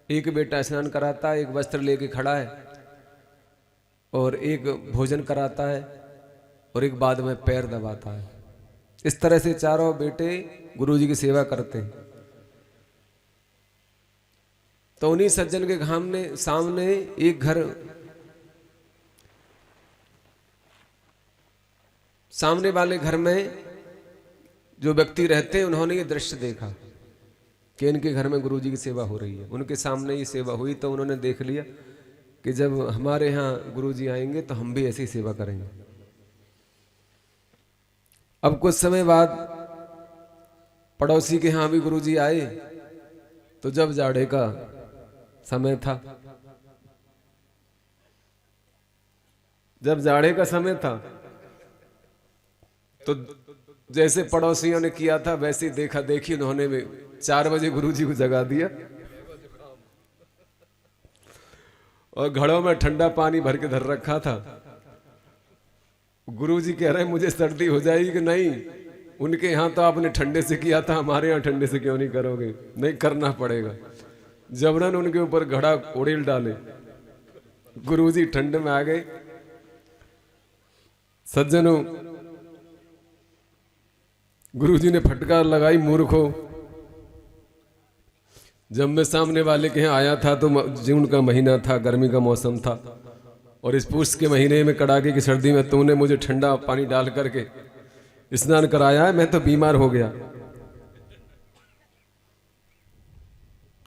एक बेटा स्नान कराता है, एक वस्त्र लेके खड़ा है, और एक भोजन कराता है, और एक बाद में पैर दबाता है। इस तरह से चारों बेटे गुरुजी की सेवा करते हैं। तो उन्हीं सज्जन के सामने एक घर, सामने वाले घर में जो व्यक्ति रहते हैं, उन्होंने ये दृश्य देखा कि इनके घर में गुरुजी की सेवा हो रही है। उनके सामने ये सेवा हुई तो उन्होंने देख लिया कि जब हमारे यहाँ गुरुजी आएंगे तो हम भी ऐसी सेवा करेंगे। अब कुछ समय बाद पड़ोसी के यहाँ भी गुरुजी आए, तो जब जाड़े का समय था, तो जैसे पड़ोसियों ने किया था वैसे ही देखा देखी उन्होंने भी 4 बजे गुरुजी को जगा दिया और घड़ों में ठंडा पानी भर के धर रखा था। गुरुजी कह रहे हैं मुझे सर्दी हो जाएगी कि नहीं, उनके यहाँ तो आपने ठंडे से किया था, हमारे यहाँ ठंडे से क्यों नहीं करोगे? नहीं, करना पड़ेगा। जबरन उनके ऊपर घड़ा उड़ेल डाले, गुरुजी ठंड में आ गए। सज्जनों, गुरुजी ने फटकार लगाई, मूर्खो, जब मैं सामने वाले के यहाँ आया था तो जून का महीना था, गर्मी का मौसम था, और इस पुष के महीने में कड़ाके की सर्दी में तूने मुझे ठंडा पानी डाल करके स्नान कराया है, मैं तो बीमार हो गया।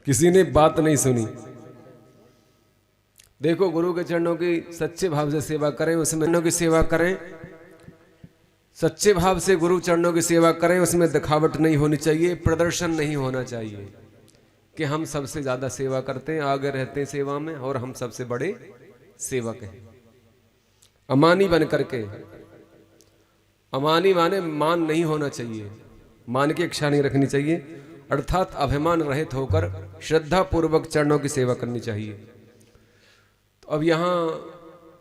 किसी ने बात नहीं सुनी। देखो, गुरु के चरणों की सच्चे भाव से सेवा करें, उसमें चरणों की सेवा करें, सच्चे भाव से गुरु चरणों की सेवा करें, उसमें दिखावट नहीं होनी चाहिए, प्रदर्शन नहीं होना चाहिए कि हम सबसे ज्यादा सेवा करते हैं, आगे रहते हैं सेवा में और हम सबसे बड़े सेवक हैं। अमानी बन करके, अमानी माने मान नहीं होना चाहिए, मान की इच्छा नहीं रखनी चाहिए, अर्थात अभिमान रहित होकर श्रद्धा पूर्वक चरणों की सेवा करनी चाहिए। तो अब यहाँ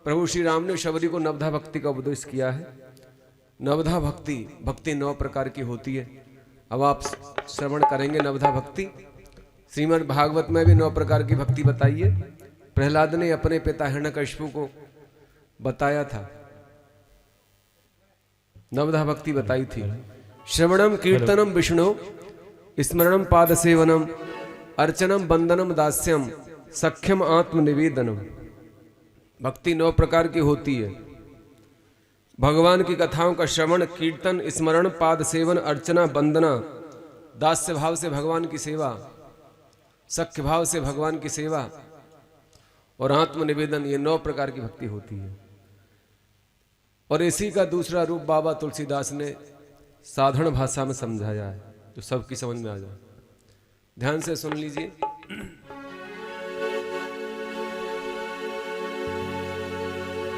प्रभु श्री राम ने शबरी को नवधा भक्ति का उपदेश किया है। नवधा भक्ति, भक्ति 9 प्रकार की होती है। अब आप श्रवण करेंगे नवधा भक्ति। श्रीमद् भागवत में भी 9 प्रकार की भक्ति बताई है। प्रहलाद ने अपने पिता हिरण्यकशिपु को बताया था, नवधा भक्ति बताई थी। श्रवणम कीर्तनम विष्णु, स्मरणम पाद सेवनम, अर्चनम बंदनम दास्यम, सख्यम आत्मनिवेदनम। भक्ति 9 प्रकार की होती है। भगवान की कथाओं का श्रवण, कीर्तन, स्मरण, पाद सेवन, अर्चना, वंदना, दास्य भाव से भगवान की सेवा, सख्य भाव से भगवान की सेवा और आत्मनिवेदन, ये 9 प्रकार की भक्ति होती है। और इसी का दूसरा रूप बाबा तुलसीदास ने साधारण भाषा में समझाया है, जो सबकी समझ में आ जाए। ध्यान से सुन लीजिए।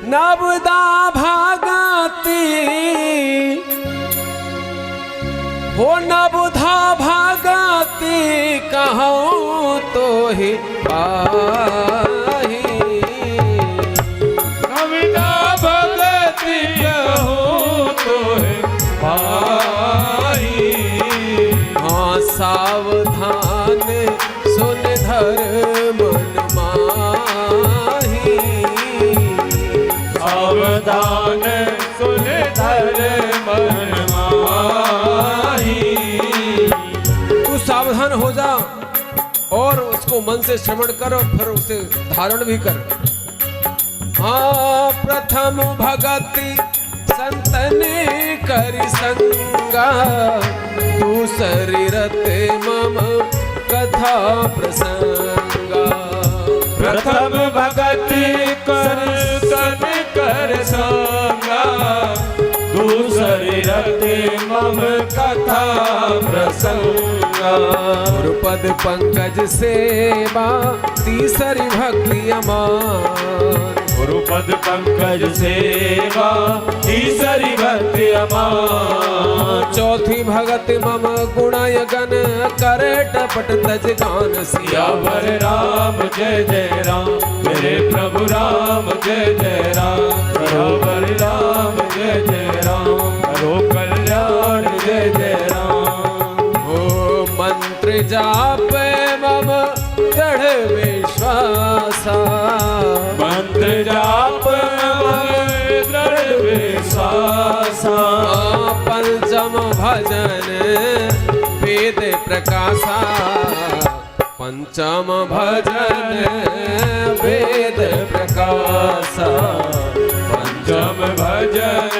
नवदा भागती हो, नवधा भागती कहूँ तो ही पाही। नवदा भगति कहूँ तो ही पाही। हाँ सावधान सुन धर्म माही। सावधान सुन धर्म माही। तू सावधान हो जा और उसको मन से श्रवण कर और फिर उसे धारण भी कर। हाँ प्रथम भगति संतन करि संगा, दूसरी रते मम कथा प्रसंगा। प्रथम भगति संतन कर संगा, दूसरी रते मम कथा प्रसंगा। गुरुपद पंकज सेवा, तीसरी भक्ति अमान। गुरुपद पंकज सेवा, तीसरी भक्ति अमान। चौथी भगति मम गुणय गण, करे टपट तज गान। सियावर राम जय जय राम, मेरे प्रभु राम जय जय राम। सियावर राम जय जय राम, करो कल्याण जय जय राम। हो मंत्र जाप मम दृढ़ विश्वासा, मंत्र जाप दृढ़ विश्वासा। पंचम भजन वेद प्रकाशा, पंचम भजन वेद प्रकाशा। पंचम भजन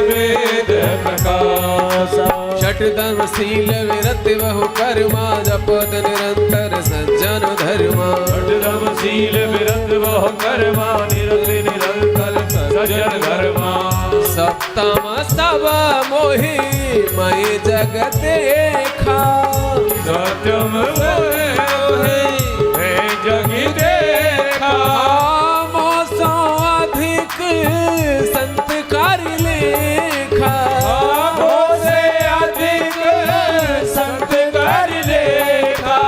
वेद प्रकाशा। षटधर्म शील विरति बहु कर्मा, जपत निरंतर सज्जन धर्मा। षटधर्म शील विरत बहु कर्मा, निरति निरंतर सज्जन धर्मा। सप्तम सब मोहि मई जग देखा, सत्यम मोहि जग देखा। मोसो अधिक संत कार्य लेखा, मोसे अधिक संत कार्य लेखा।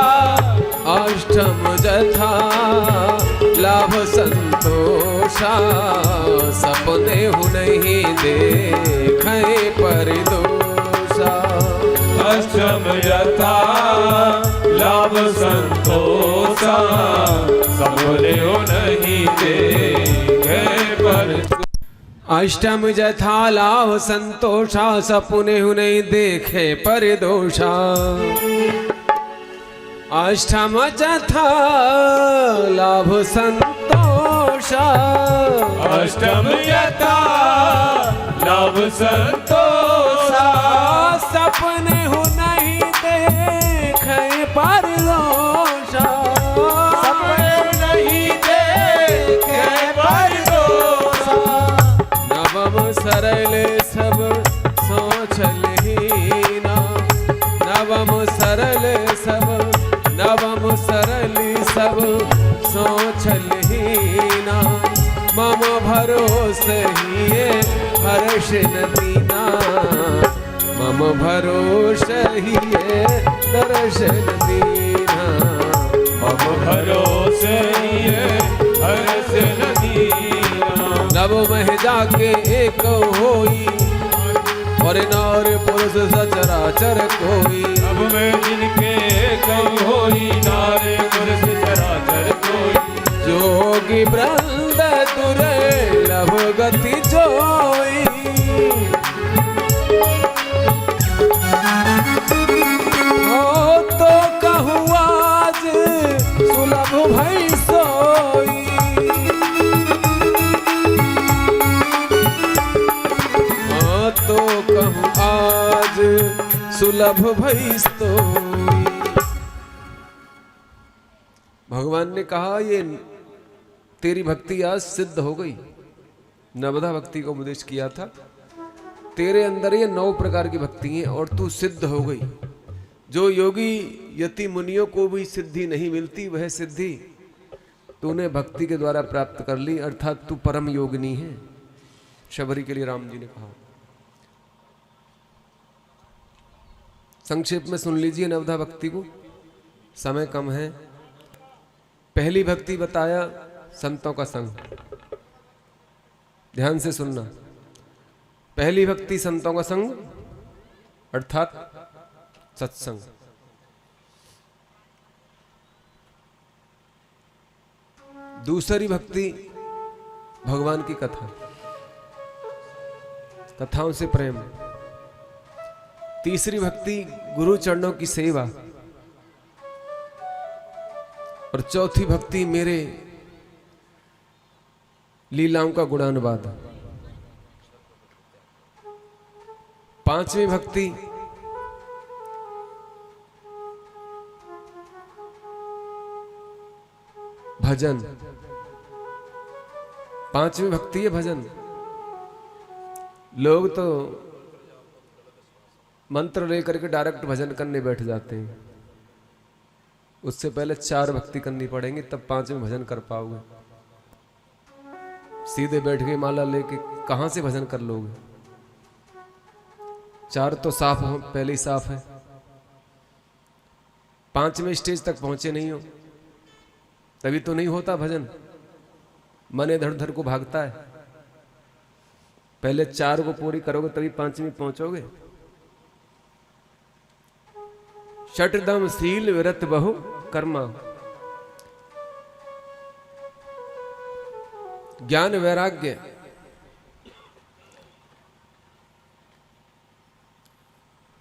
अष्टम जथा लाभ संतोषा, सपने हु नहीं देखे परिदोषा। अष्टम यथा लाभ संतोषा, सपने हु नहीं देखे परिदोषा। अष्टम जथा लाभ संतोषा, सपने हु नहीं देखे परिदोषा। अष्टम जथा लाभ संतोषा, अष्टम यथा लाभ संतोषा। सपने हु नहीं देखे परिदोषा। सपने नहीं देखे परिदोषा। नवम सरल सब सोचलहीना, नवम सरल सब, नवम सरल सब सोचलहीना। मम भरोसे हिये हर्षिन दीना, मम भरोसे हिये दर्शन दीना, मम भरोसे हिये हर्षिन दीना। नभ मह जाके एक होई, और नार पुरुष सचराचर कोई, अब में जिनके कम होई, नारे पुरुष चराचर कोई। जोगी वृंद दुर्लभ गति जोई, हो तो कहूँ आज सुलभ भई सोई, हो तो कहूँ आज सुलभ भई सोई। भगवान ने कहा ये तेरी भक्ति आज सिद्ध हो गई। नवधा भक्ति को उपदेश किया था, तेरे अंदर ये 9 प्रकार की भक्ति है और तू सिद्ध हो गई। जो योगी यति मुनियों को भी सिद्धि नहीं मिलती, वह सिद्धि तूने भक्ति के द्वारा प्राप्त कर ली, अर्थात तू परम योगिनी है। शबरी के लिए राम जी ने कहा। संक्षेप में सुन लीजिए नवधा भक्ति को, समय कम है। पहली भक्ति बताया संतों का संग, ध्यान से सुनना। पहली भक्ति संतों का संग अर्थात सत्संग। दूसरी भक्ति भगवान की कथा, कथाओं से प्रेम। तीसरी भक्ति गुरु चरणों की सेवा, और चौथी भक्ति मेरे लीलाओं का गुणानुवाद। पांचवी भक्ति भजन। पांचवी भक्ति है भजन। लोग तो मंत्र लेकर के डायरेक्ट भजन करने बैठ जाते हैं, उससे पहले 4 भक्ति करनी पड़ेंगी, तब 5वें भजन कर पाओगे। सीधे बैठ के माला लेके कहां से भजन कर लोगे? 4 तो साफ हो, पहले ही साफ है। 5वें स्टेज तक पहुंचे नहीं हो, तभी तो नहीं होता भजन। मन इधर उधर को भागता है। पहले 4 को पूरी करोगे तभी 5वीं पहुंचोगे। षटदम शील विरत बहु कर्मा, ज्ञान वैराग्य,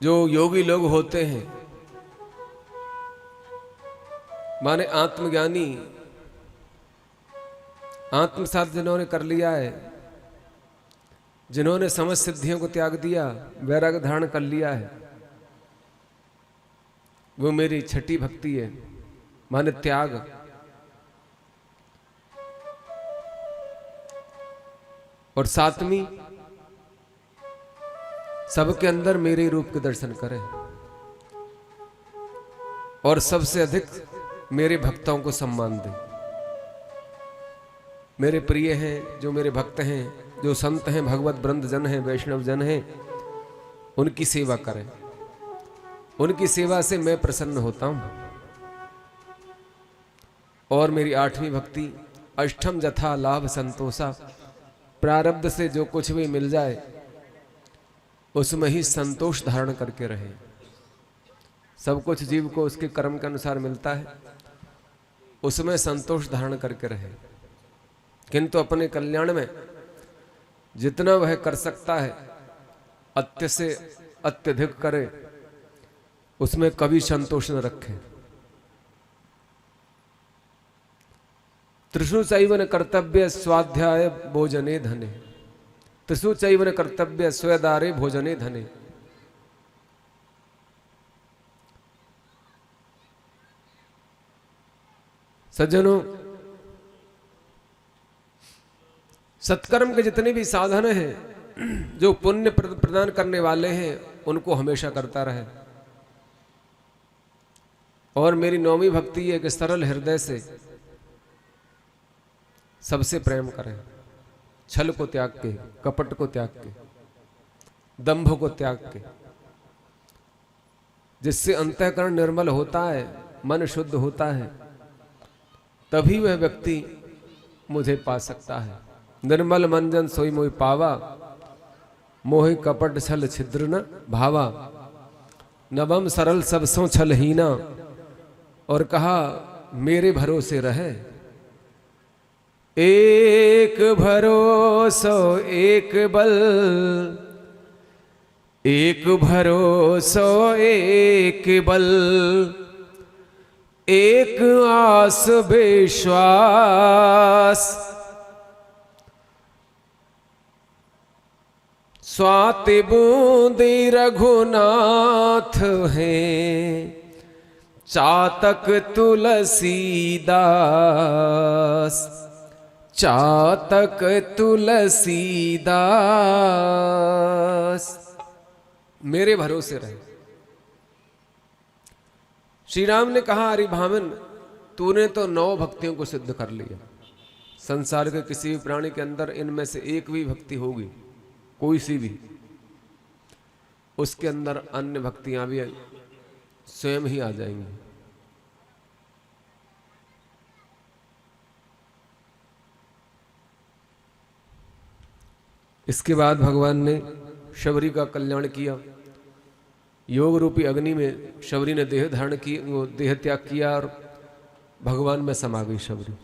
जो योगी लोग होते हैं, माने आत्मज्ञानी, आत्मसात जिन्होंने कर लिया है, जिन्होंने समस्त सिद्धियों को त्याग दिया, वैराग्य धारण कर लिया है, वो मेरी छठी भक्ति है, माने त्याग। और 7वीं सबके अंदर मेरे रूप के दर्शन करें, और सबसे अधिक मेरे भक्तों को सम्मान दें। मेरे प्रिय हैं, जो मेरे भक्त हैं, जो संत हैं, भगवत वृंद जन हैं, वैष्णव जन हैं, उनकी सेवा करें। उनकी सेवा से मैं प्रसन्न होता हूं। और मेरी 8वीं भक्ति अष्टम जथा लाभ संतोषा, प्रारब्ध से जो कुछ भी मिल जाए उसमें ही संतोष धारण करके रहे। सब कुछ जीव को उसके कर्म के अनुसार मिलता है, उसमें संतोष धारण करके रहे, किंतु अपने कल्याण में जितना वह कर सकता है अत्य से अत्यधिक करे, उसमें कभी संतोष न रखे। त्रिषु चैवन कर्तव्य स्वाध्याय भोजने धने, त्रिषु चैवन कर्तव्य स्वेदारे भोजने धने। सज्जनों, सत्कर्म के जितने भी साधन हैं, जो पुण्य प्रदान करने वाले हैं, उनको हमेशा करता रहे। और मेरी 9वीं भक्ति है कि सरल हृदय से सबसे प्रेम करें। छल को त्याग के, कपट को त्याग के, दंभ को त्याग के, जिससे अंतःकरण निर्मल होता है, मन शुद्ध होता है, तभी वह व्यक्ति मुझे पा सकता है। निर्मल मंजन सोई मोहि पावा, मोहि कपट छल छिद्र न भावा। नवम सरल सब सो छलहीना, और कहा मेरे भरोसे रहे। एक भरोसो एक बल, एक भरोसो एक बल, एक आस विश्वास। स्वाति बूंदी रघुनाथ हैं, चातक तुलसीदास, चातक तुलसीदास। मेरे भरोसे रहे। श्री राम ने कहा, अरे भामिन, तूने तो 9 भक्तियों को सिद्ध कर लिया। संसार के किसी भी प्राणी के अंदर इनमें से एक भी भक्ति होगी, कोई सी भी, उसके अंदर अन्य भक्तियां भी स्वयं ही आ जाएंगी। इसके बाद भगवान ने शबरी का कल्याण किया। योग रूपी अग्नि में शबरी ने देह धारण की, वो देह त्याग किया और भगवान में समा गई शबरी।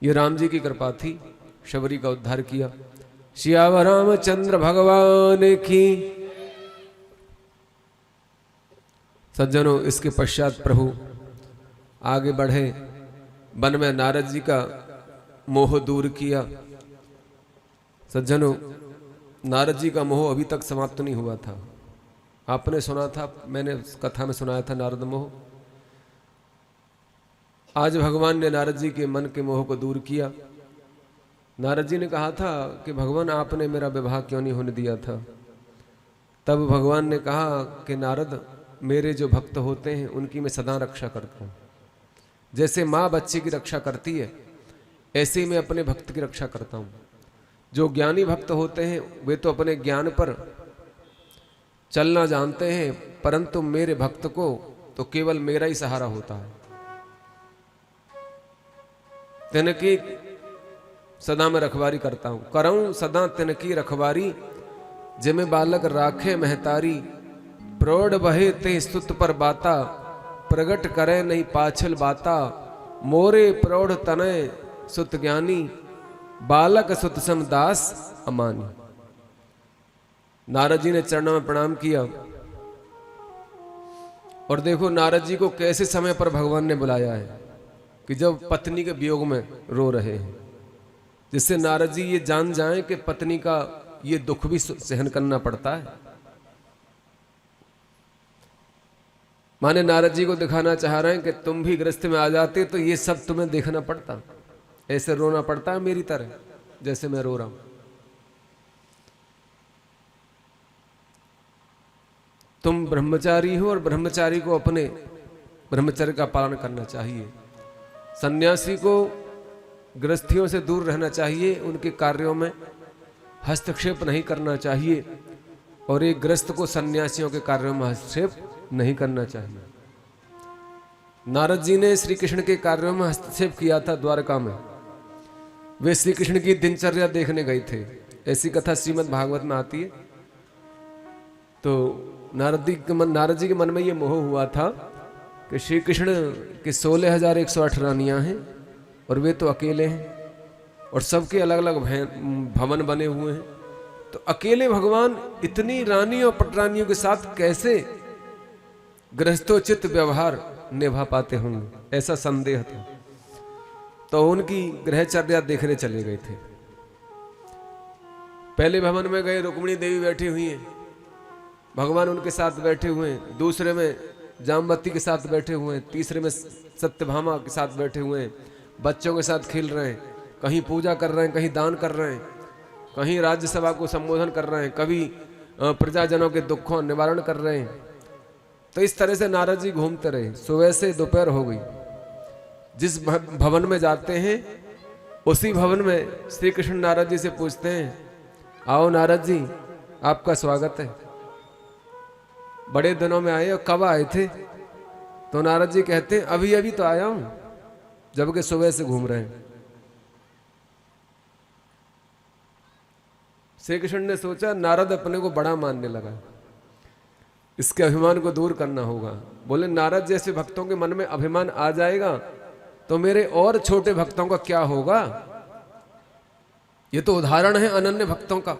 ये राम जी की कृपा थी, शबरी का उद्धार किया। सियावर रामचंद्र भगवान की। सज्जनों, इसके पश्चात प्रभु आगे बढ़े, वन में नारद जी का मोह दूर किया। सज्जनों, नारद जी का मोह अभी तक समाप्त नहीं हुआ था। आपने सुना था, मैंने कथा में सुनाया था नारद मोह। आज भगवान ने नारद जी के मन के मोह को दूर किया। नारद जी ने कहा था कि भगवान, आपने मेरा विवाह क्यों नहीं होने दिया था। तब भगवान ने कहा कि नारद, मेरे जो भक्त होते हैं उनकी मैं सदा रक्षा करता हूँ। जैसे माँ बच्चे की रक्षा करती है, ऐसे ही मैं अपने भक्त की रक्षा करता हूँ। जो ज्ञानी भक्त होते हैं वे तो अपने ज्ञान पर चलना जानते हैं, परंतु मेरे भक्त को तो केवल मेरा ही सहारा होता है। तिनकी सदा मैं रखवारी करता हूं, करऊं सदा तिनकी रखवारी। जिमे बालक राखे महतारी, प्रौढ़ बहे ते स्तुत पर बाता। प्रगट करे नहीं पाछल बाता, मोरे प्रौढ़ तनय सुत ज्ञानी। बालक सुत सम दास अमानी। नारद जी ने चरणों में प्रणाम किया। और देखो नारद जी को कैसे समय पर भगवान ने बुलाया है कि जब पत्नी के वियोग में रो रहे हैं, जिससे नारद जी ये जान जाएं कि पत्नी का ये दुख भी सहन करना पड़ता है। माने नारद जी को दिखाना चाह रहे हैं कि तुम भी गृहस्थ में आ जाते तो ये सब तुम्हें देखना पड़ता, ऐसे रोना पड़ता है मेरी तरह जैसे मैं रो रहा हूं। तुम ब्रह्मचारी हो और ब्रह्मचारी को अपने ब्रह्मचर्य का पालन करना चाहिए। सन्यासी को गृहस्थियों से दूर रहना चाहिए, उनके कार्यों में हस्तक्षेप नहीं करना चाहिए, और एक गृहस्थ को सन्यासियों के कार्यों में हस्तक्षेप नहीं करना चाहिए। नारद जी ने श्री कृष्ण के कार्यों में हस्तक्षेप किया था द्वारका में। वे श्री कृष्ण की दिनचर्या देखने गए थे, ऐसी कथा श्रीमद् भागवत में आती है। तो नारद जी के मन में ये मोह हुआ था कि श्री कृष्ण के 16,108 रानियां हैं और वे तो अकेले हैं, और सबके अलग अलग भवन बने हुए हैं। तो अकेले भगवान इतनी रानियों और पटरानियों के साथ कैसे गृहस्थोचित व्यवहार निभा पाते होंगे, ऐसा संदेह था। तो उनकी गृहचर्या देखने चले गए थे। पहले भवन में गए, रुक्मिणी देवी बैठी हुई हैं, भगवान उनके साथ बैठे हुए हैं। दूसरे में जामवती के साथ बैठे हुए हैं। तीसरे में सत्यभामा के साथ बैठे हुए हैं, बच्चों के साथ खेल रहे हैं। कहीं पूजा कर रहे हैं, कहीं दान कर रहे हैं, कहीं राज्यसभा को संबोधन कर रहे हैं, कभी प्रजाजनों के दुखों निवारण कर रहे हैं। तो इस तरह से नारद जी घूमते रहे। सुबह से दोपहर हो गई। जिस भवन में जाते हैं उसी भवन में श्री कृष्ण नारद जी से पूछते हैं, आओ नारद जी, आपका स्वागत है, बड़े दिनों में आए, और कब आए थे? तो नारद जी कहते हैं, अभी अभी तो आया हूं, जबकि सुबह से घूम रहे हैं। श्री कृष्ण ने सोचा नारद अपने को बड़ा मानने लगा, इसके अभिमान को दूर करना होगा। बोले नारद जैसे भक्तों के मन में अभिमान आ जाएगा तो मेरे और छोटे भक्तों का क्या होगा? ये तो उदाहरण है अनन्य भक्तों का।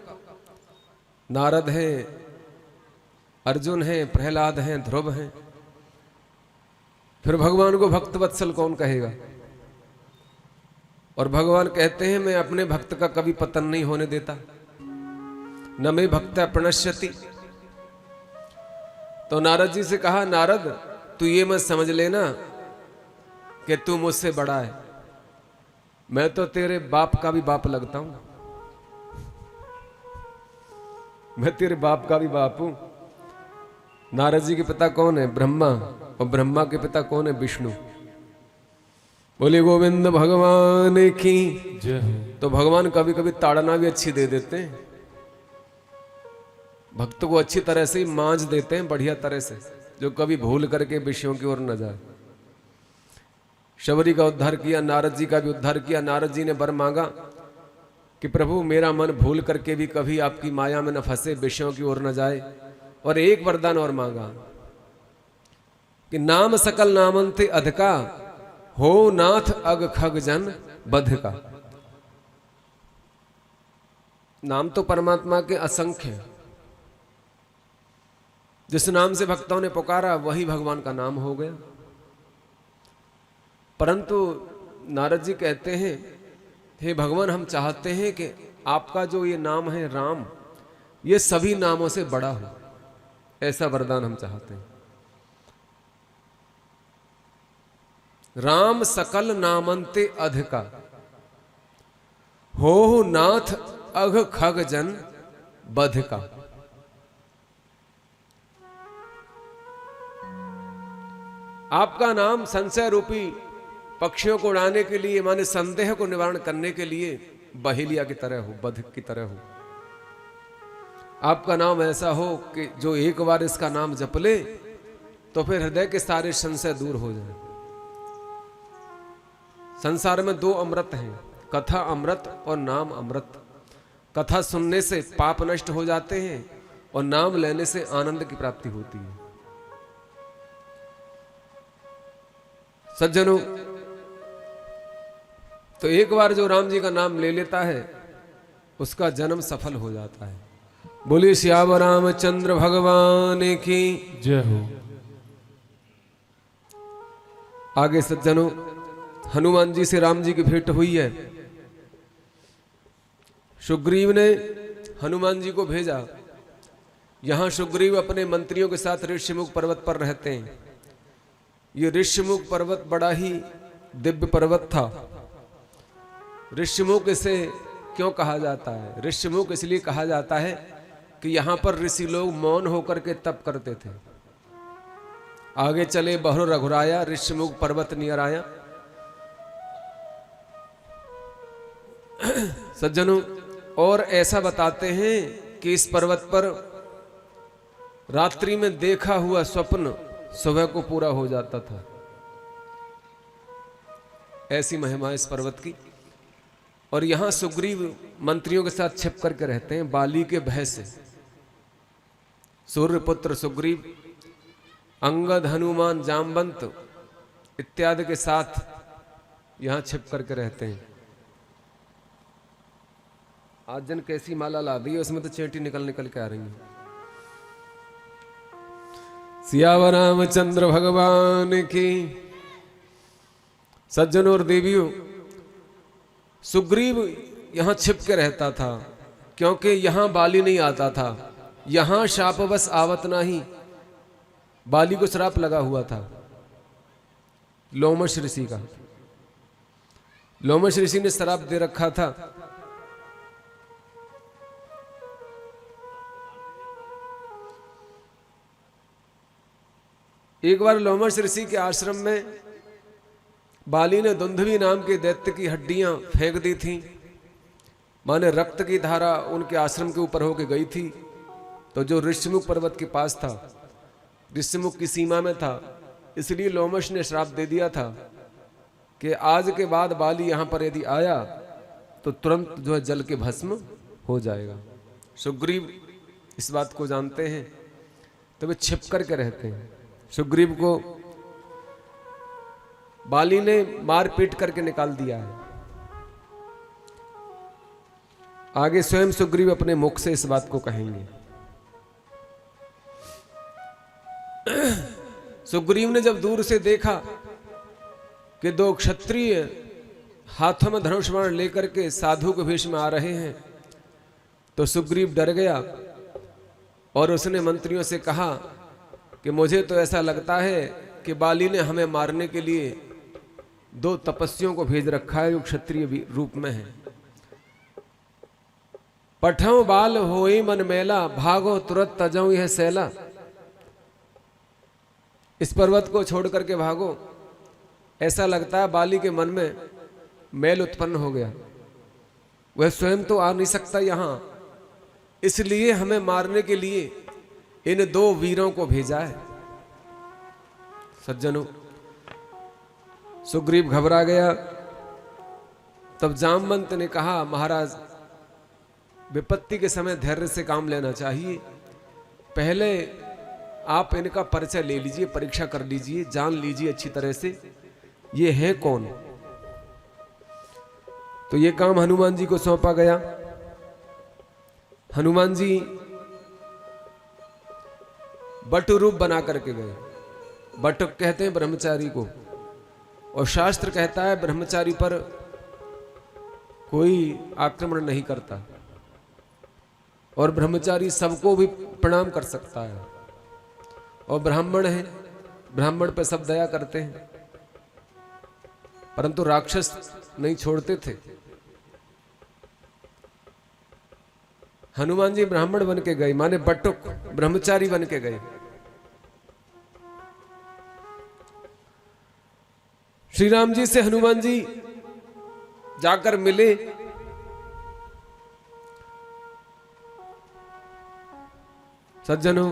नारद है, अर्जुन है, प्रहलाद हैं, ध्रुव हैं, फिर भगवान को भक्त वत्सल कौन कहेगा? और भगवान कहते हैं मैं अपने भक्त का कभी पतन नहीं होने देता, न मे भक्त प्रणश्यति। तो नारद जी से कहा, नारद तू ये मत समझ लेना कि तू मुझसे बड़ा है, मैं तो तेरे बाप का भी बाप लगता हूं, मैं तेरे बाप का भी बाप हूं। नारद जी के पिता कौन है? ब्रह्मा, और ब्रह्मा के पिता कौन है? विष्णु। बोले गोविंद भगवान की जय। तो भगवान कभी कभी ताड़ना भी अच्छी दे देते हैं, भक्त को अच्छी तरह से मांझ देते हैं, बढ़िया तरह से, जो कभी भूल करके विषयों की ओर न जाए। शबरी का उद्धार किया, नारद जी का भी उद्धार किया। नारद जी ने वर मांगा कि प्रभु मेरा मन भूल करके भी कभी आपकी माया में न फंसे, विषयों की ओर न जाए। और एक वरदान और मांगा कि नाम सकल नामंते अधिका, हो नाथ अग खग जन बध का। नाम तो परमात्मा के असंख्य हैं, जिस नाम से भक्तों ने पुकारा वही भगवान का नाम हो गया। परंतु नारद जी कहते हैं, हे भगवान हम चाहते हैं कि आपका जो ये नाम है राम, ये सभी नामों से बड़ा हो, ऐसा वरदान हम चाहते हैं। राम सकल नामंते अधिका, हो नाथ अघ खग जन बध का। आपका नाम संशय रूपी पक्षियों को उड़ाने के लिए, माने संदेह को निवारण करने के लिए बहेलिया की तरह हो, बध की तरह हो। आपका नाम ऐसा हो कि जो एक बार इसका नाम जप ले तो फिर हृदय के सारे संशय दूर हो जाए। संसार में दो अमृत हैं, कथा अमृत और नाम अमृत। कथा सुनने से पाप नष्ट हो जाते हैं और नाम लेने से आनंद की प्राप्ति होती है। सज्जनों, तो एक बार जो राम जी का नाम ले लेता है उसका जन्म सफल हो जाता है। बोलिए श्याम रामचंद्र भगवान की जय हो। आगे सज्जनों, हनुमान जी से राम जी की भेंट हुई है। सुग्रीव ने हनुमान जी को भेजा। यहां सुग्रीव अपने मंत्रियों के साथ ऋषिमुख पर्वत पर रहते हैं। ये ऋषिमुख पर्वत बड़ा ही दिव्य पर्वत था। ऋषिमुख इसे क्यों कहा जाता है? ऋषिमुख इसलिए कहा जाता है कि यहां पर ऋषि लोग मौन होकर के तप करते थे। आगे चले बहरो रघुराया, ऋषिमुख पर्वत नियर आया। सज्जनों, और ऐसा बताते हैं कि इस पर्वत पर रात्रि में देखा हुआ स्वप्न सुबह को पूरा हो जाता था। ऐसी महिमा इस पर्वत की। और यहां सुग्रीव मंत्रियों के साथ छिप करके रहते हैं बाली के भय से। सूर्यपुत्र सुग्रीव, अंगद, हनुमान, जामवंत इत्यादि के साथ यहां छिप करके रहते हैं। आज जन कैसी माला ला दी है, उसमें तो चेटी निकल निकल के आ रही है। सियावर रामचंद्र भगवान की। सज्जनों और देवियों, सुग्रीव यहां छिप के रहता था क्योंकि यहां बाली नहीं आता था। यहां शापवश आवत नाही, बाली को श्राप लगा हुआ था लोमश ऋषि का। लोमश ऋषि ने श्राप दे रखा था। एक बार लोमश ऋषि के आश्रम में बाली ने दुंदुभी नाम के दैत्य की हड्डियां फेंक दी थीं, माने रक्त की धारा उनके आश्रम के ऊपर होके गई थी। तो जो ऋषिमुख पर्वत के पास था, ऋषिमुख की सीमा में था, इसलिए लोमश ने श्राप दे दिया था कि आज के बाद बाली यहां पर यदि आया तो तुरंत जो है जल के भस्म हो जाएगा। सुग्रीव इस बात को जानते हैं तो वे छिप करके रहते हैं। सुग्रीव को बाली ने मार पीट करके निकाल दिया है। आगे स्वयं सुग्रीव अपने मुख से इस बात को कहेंगे। सुग्रीव ने जब दूर से देखा कि दो क्षत्रिय हाथों में धनुष बाण लेकर के साधु के वेश में आ रहे हैं तो सुग्रीव डर गया और उसने मंत्रियों से कहा कि मुझे तो ऐसा लगता है कि बाली ने हमें मारने के लिए दो तपस्वियों को भेज रखा है जो क्षत्रिय रूप में है। पठौ बाल होई मन मेला, भागो तुरंत तजौ यह सैला। इस पर्वत को छोड़ करके भागो। ऐसा लगता है बाली के मन में मैल उत्पन्न हो गया, वह स्वयं तो आ नहीं सकता यहां, इसलिए हमें मारने के लिए इन दो वीरों को भेजा है। सज्जनों, सुग्रीव घबरा गया। तब जामवंत ने कहा, महाराज विपत्ति के समय धैर्य से काम लेना चाहिए। पहले आप इनका परिचय ले लीजिए, परीक्षा कर लीजिए, जान लीजिए अच्छी तरह से ये है कौन। तो ये काम हनुमान जी को सौंपा गया। हनुमान जी बटु रूप बना करके गए। बटुक कहते हैं ब्रह्मचारी को, और शास्त्र कहता है ब्रह्मचारी पर कोई आक्रमण नहीं करता और ब्रह्मचारी सबको भी प्रणाम कर सकता है। और ब्राह्मण है, ब्राह्मण पे सब दया करते हैं, परंतु राक्षस नहीं छोड़ते थे। हनुमान जी ब्राह्मण बन के गए, माने बटुक ब्रह्मचारी बन के गए। श्री राम जी से हनुमान जी जाकर मिले। सज्जनों,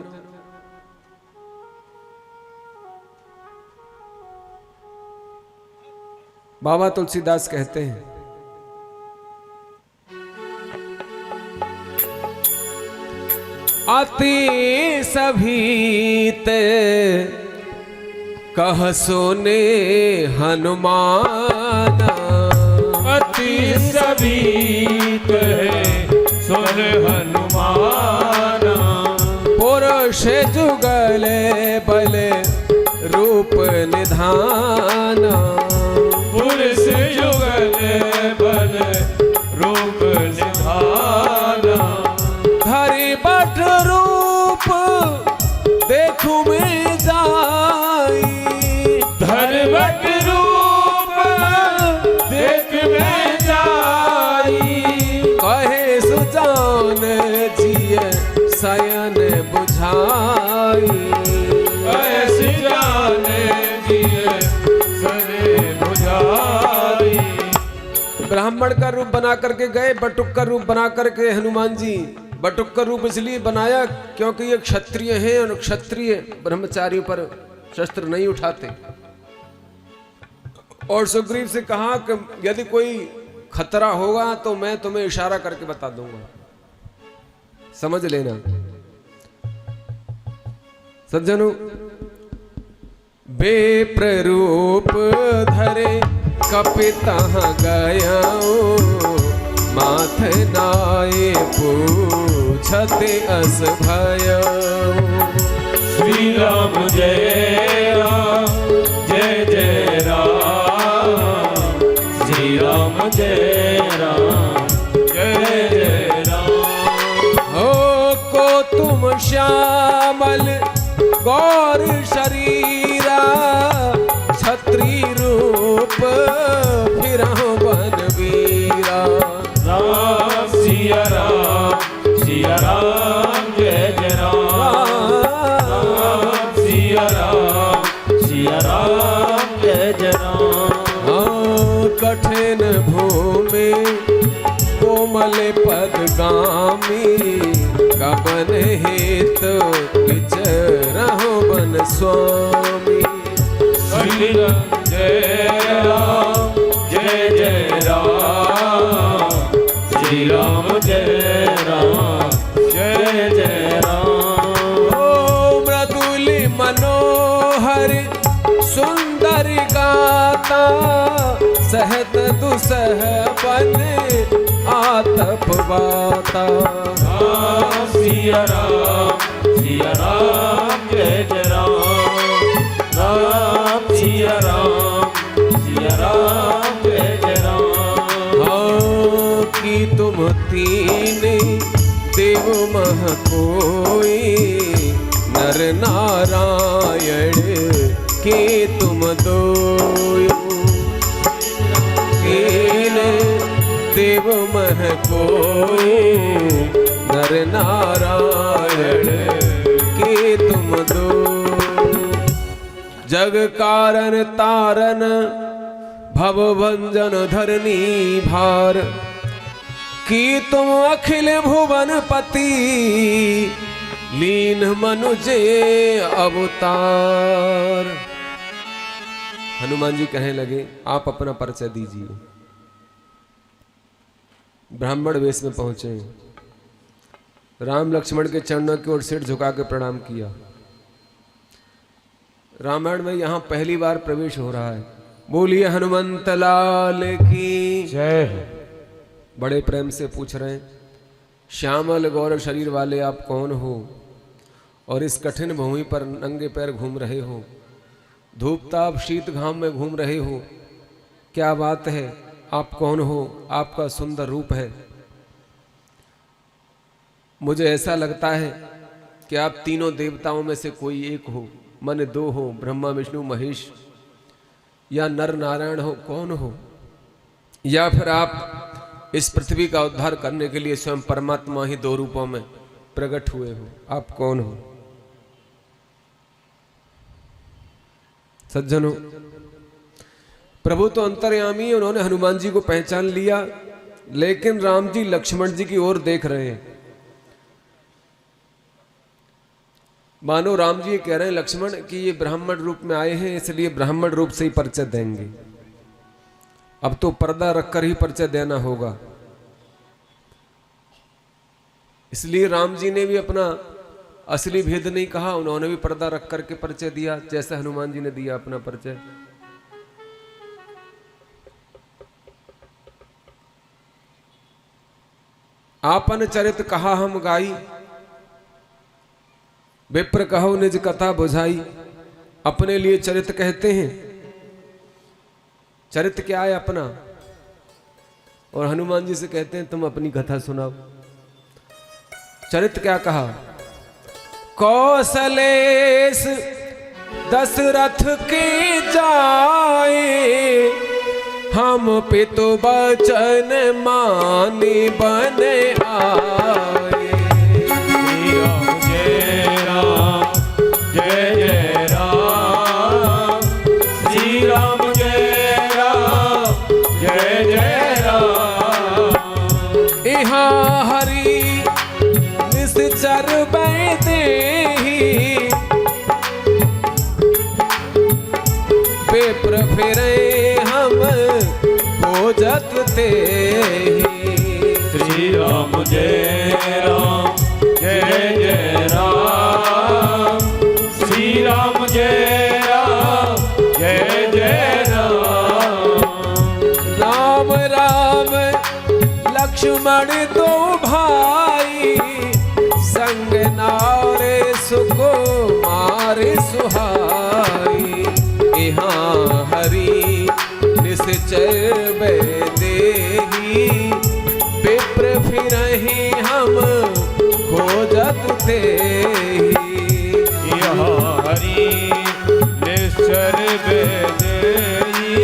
बाबा तुलसीदास कहते हैं, अति सभीत कह सोने हनुमान, अति सभीत सुन हनुमान, पुरुष जुगल बल रूप निधान, पुरुष जुगल बल रूप निधान, धरि बट रूप देखू में जाई, धरि बट रूप देख में जाई, कहे सुजान जिय शयन बुझाई, ऐसी जाने जिय सने बुझाई। ब्राह्मण का रूप बना करके गए, बटुक का रूप बना करके हनुमान जी। बटुक का रूप इसलिए बनाया क्योंकि ये क्षत्रिय हैं और क्षत्रिय ब्रह्मचारियों पर शस्त्र नहीं उठाते। और सुग्रीव से कहा कि यदि कोई खतरा होगा तो मैं तुम्हें इशारा करके बता दूंगा, समझ लेना। सज्जनों, बेप्र रूप धरे कपिता गया, माथे नाये पूछते अस भय। श्री राम जय राम जय जय राम, श्री राम जय राम जय जय राम। हो को तुम श्यामल गौर शरीरा, छत्री रूप फिरहु बनवीरा। राम सिया राम जय जय राम, राम सिया राम जय जय राम। स्वामी कबन हेत विचरहु बन स्वामी। श्री राम जय राम जय जय राम, श्री राम जय राम जय जय राम। ओ मृदुल मनोहर सुंदर गाता, सहत दुसह बन आतप बाता। सिया राम जय जय राम, राम सिया राम जय जय राम। हाँ कि तुम तीन देव मह कोई, नर नारायण के तुम दोयो। तीन देव मह कोई, नर नारायण के तुम दो। जग कारण तारन भव भंजन धरनी भार, कि तुम अखिल भुवन पति, लीन मनुजे अवतार। हनुमान जी कहने लगे आप अपना परिचय दीजिए। ब्राह्मण वेश में पहुंचे, राम लक्ष्मण के चरणों की ओर सिर झुका के प्रणाम किया। रामायण में यहां पहली बार प्रवेश हो रहा है। बोलिए हनुमंत लाल की जय। बड़े प्रेम से पूछ रहे हैं, श्यामल गौर शरीर वाले आप कौन हो और इस कठिन भूमि पर नंगे पैर घूम रहे हो, धूप ताप शीत घाम में घूम रहे हो, क्या बात है, आप कौन हो, आपका सुंदर रूप है। मुझे ऐसा लगता है कि आप तीनों देवताओं में से कोई एक हो, मन दो हो, ब्रह्मा विष्णु महेश, या नर नारायण हो, कौन हो, या फिर आप इस पृथ्वी का उद्धार करने के लिए स्वयं परमात्मा ही दो रूपों में प्रकट हुए हो, आप कौन हो। सज्जनों, प्रभु तो अंतर्यामी, उन्होंने हनुमान जी को पहचान लिया, लेकिन राम जी लक्ष्मण जी की ओर देख रहे हैं। मानो राम जी कह रहे हैं लक्ष्मण कि ये ब्राह्मण रूप में आए हैं, इसलिए ब्राह्मण रूप से ही परिचय देंगे। अब तो पर्दा रखकर ही परिचय देना होगा। इसलिए राम जी ने भी अपना असली भेद नहीं कहा, उन्होंने भी पर्दा रख करके परिचय दिया, जैसे हनुमान जी ने दिया अपना परिचय। आपन चरित कहा हम गाई, विप्र कहो निज कथा बुझाई। अपने लिए चरित कहते हैं, चरित क्या है अपना, और हनुमान जी से कहते हैं तुम अपनी कथा सुनाओ। चरित क्या कहा, कौशलेश दशरथ के जाए, हम पितु बचन माने बन आए। जय जय राम, श्री राम जय राम जय जय राम। यहाँ हरि निश्चर बैदेहि, विप्र फिरे हम खोजत तेहि। श्री राम जय राम जय जय राम, श्री राम जय राम जय जय राम। राम राम लक्ष्मण दो भाई, संग नारे सुकुमार सुहाई। यहाँ हरि निश्चय बैदेहि, विप्र फिरहि हम खोजत तेहि। यहाँ हरि निश्चर बैदेहि,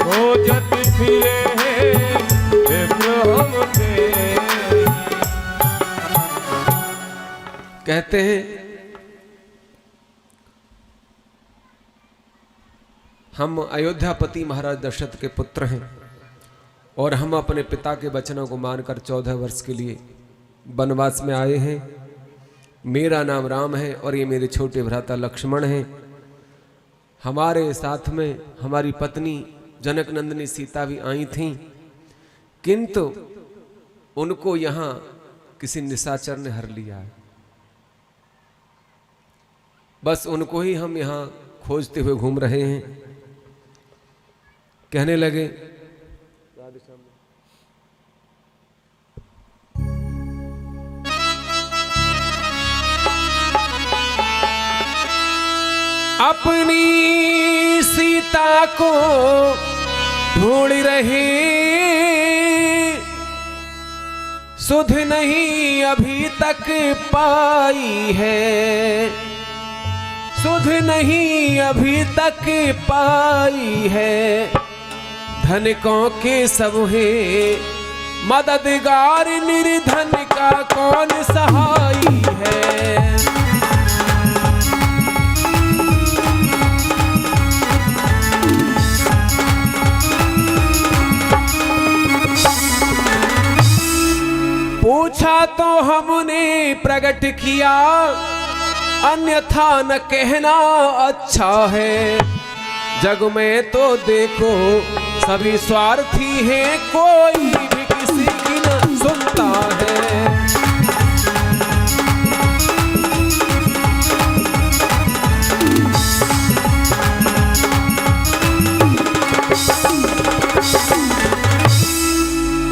खोजत फिरे विप्र हम तेहि। कहते हैं हम अयोध्यापति महाराज दशरथ के पुत्र हैं और हम अपने पिता के वचनों को मानकर 14 वर्ष के लिए वनवास में आए हैं। मेरा नाम राम है और ये मेरे छोटे भ्राता लक्ष्मण हैं। हमारे साथ में हमारी पत्नी जनक नंदिनी सीता भी आई थीं, किंतु उनको यहाँ किसी निशाचर ने हर लिया है। बस उनको ही हम यहाँ खोजते हुए घूम रहे हैं। कहने लगे, अपनी सीता को ढूंढ रहे, सुध नहीं अभी तक पाई है, सुध नहीं अभी तक पाई है। धनिकों के सब है मददगार, निर्धन का कौन सहाई है। पूछा तो हमने प्रकट किया, अन्यथा न कहना अच्छा है। जग में तो देखो सभी स्वार्थी हैं, कोई भी किसी की न सुनता है।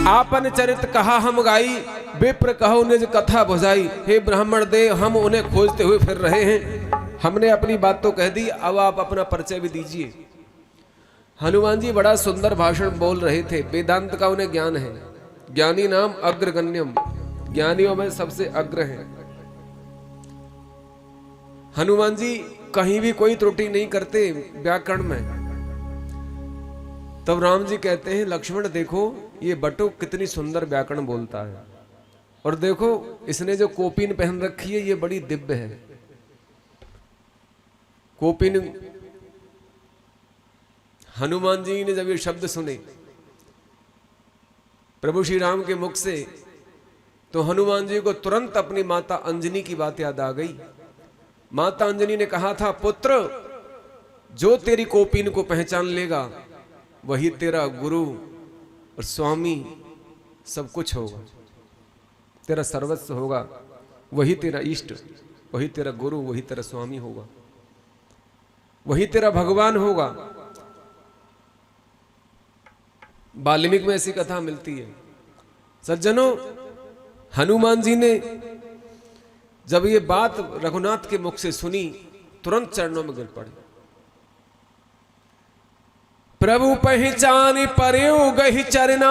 आपन चरित कहा हम गाई, विप्र कहो निज कथा बुझाई। हे ब्राह्मण देव, हम उन्हें खोजते हुए फिर रहे हैं। हमने अपनी बात तो कह दी, अब आप अपना परिचय भी दीजिए। हनुमान जी बड़ा सुंदर भाषण बोल रहे थे। वेदांत का उन्हें ज्ञान है। ज्ञानी नाम अग्रगण्यम, ज्ञानियों में सबसे अग्र है। हनुमान जी कहीं भी कोई त्रुटि नहीं करते व्याकरण में। तब राम जी कहते हैं, लक्ष्मण देखो ये बटुक कितनी सुंदर व्याकरण बोलता है, और देखो इसने जो कोपिन पहन रखी है ये बड़ी दिव्य है। कोपिन, हनुमान जी ने जब ये शब्द सुने प्रभु श्री राम के मुख से, तो हनुमान जी को तुरंत अपनी माता अंजनी की बात याद आ गई। माता अंजनी ने कहा था, पुत्र जो तेरी कोपिन को पहचान लेगा वही तेरा गुरु और स्वामी सब कुछ होगा, तेरा सर्वस्व होगा। वही तेरा इष्ट, वही तेरा गुरु, वही तेरा स्वामी होगा, वही तेरा भगवान होगा। वाल्मीकि में ऐसी कथा मिलती है। सज्जनों, हनुमान जी ने जब ये बात रघुनाथ के मुख से सुनी, तुरंत चरणों में गिर पड़े। प्रभु पहचान पर्यो गहि चरना,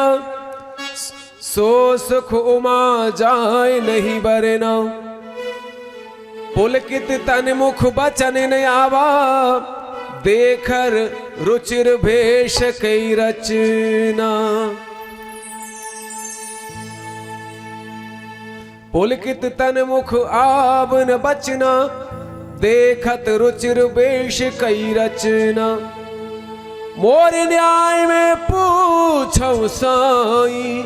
सो सुख उमा जाय नहीं बरना। पुलकित तन मुख बचन न आवा, देखर रुचिर भेष कई रचना। पुलकित तन मुख आव न बचना, देखत रुचिर भेष कई रचना। मोर न्याय में पूछो साई,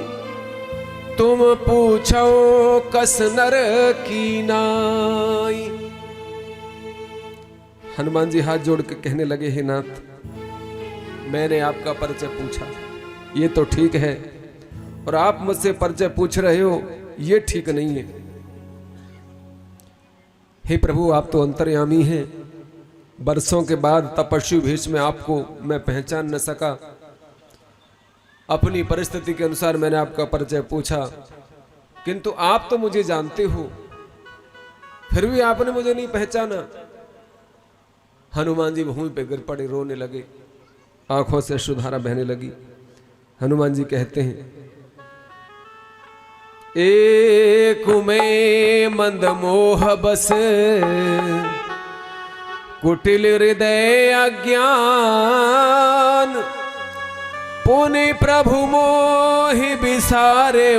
तुम पूछो कस नर की नाई। हनुमान जी हाथ जोड़ के कहने लगे, हे नाथ, मैंने आपका परिचय पूछा, ये तो ठीक है, और आप मुझसे परिचय पूछ रहे हो, ये ठीक नहीं है। हे प्रभु, आप तो अंतर्यामी हैं। वर्षों के बाद तपस्वी भेष में आपको मैं पहचान न सका। अपनी परिस्थिति के अनुसार मैंने आपका परिचय पूछा, किंतु आप तो मुझे जानते हो, फिर भी आपने मुझे नहीं पहचाना। हनुमान जी भूमि पे गिर पड़े, रोने लगे, आंखों से अश्रुधारा बहने लगी। हनुमान जी कहते हैं, एक में मंद मोह बस, कुटिल हृदय अज्ञान। पुनि प्रभु मोहि बिसारे,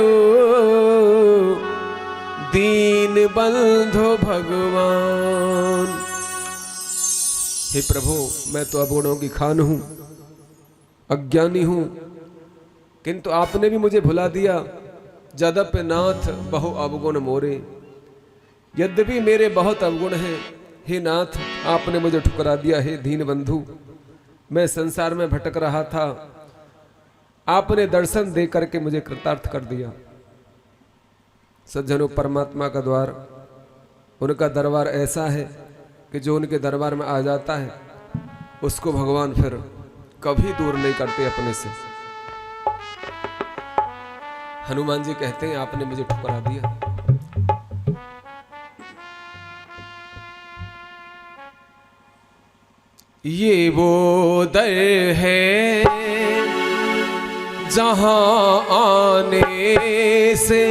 दीन बंधु भगवान। हे प्रभु, मैं तो अगुणों की खान हूं, अज्ञानी हूं, किंतु आपने भी मुझे भुला दिया। जदपि नाथ बहु अवगुण मोरे, यद्यपि मेरे बहुत अवगुण हैं, हे नाथ आपने मुझे ठुकरा दिया। हे दीन बंधु, मैं संसार में भटक रहा था, आपने दर्शन दे करके मुझे कृतार्थ कर दिया। सज्जनों, परमात्मा का द्वार, उनका दरबार ऐसा है कि जो उनके दरबार में आ जाता है उसको भगवान फिर कभी दूर नहीं करते अपने से। हनुमान जी कहते हैं आपने मुझे ठुकरा दिया। ये वो दर है जहां आने से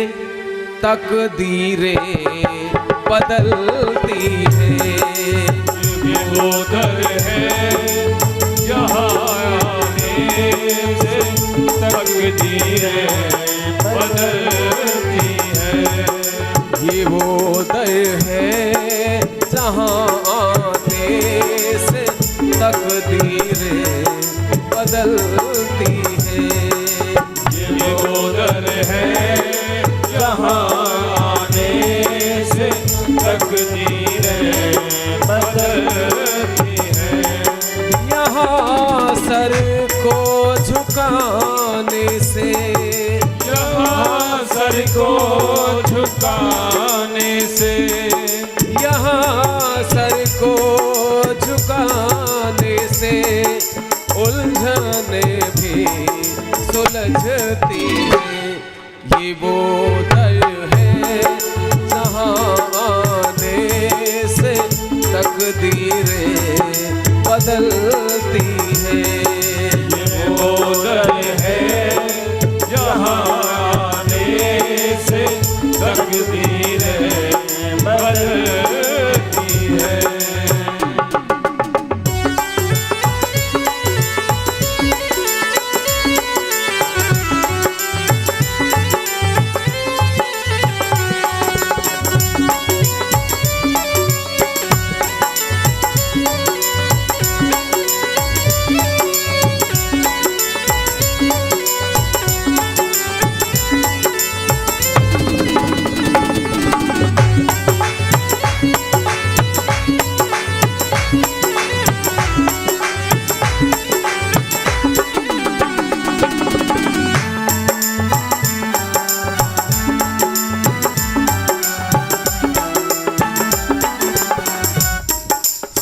तकदीरें बदलती है। ये वो दर है जहां आने से तकदीरें बदलती है। ये वो दर है जहां आने से तकदीरें बदलती है। ये वो दर है जहां आने से तकदीरें बदलती है। यहाँ सर को झुकाने से, यहाँ सर को झुकाने से, यहाँ सर को झुकाने से उलझने भी सुलझती है। ये वो दर है जहाँ आने से तकदीरें बदलती है। ये वो दर है जहाँ आने से तकदीरें बदलती है।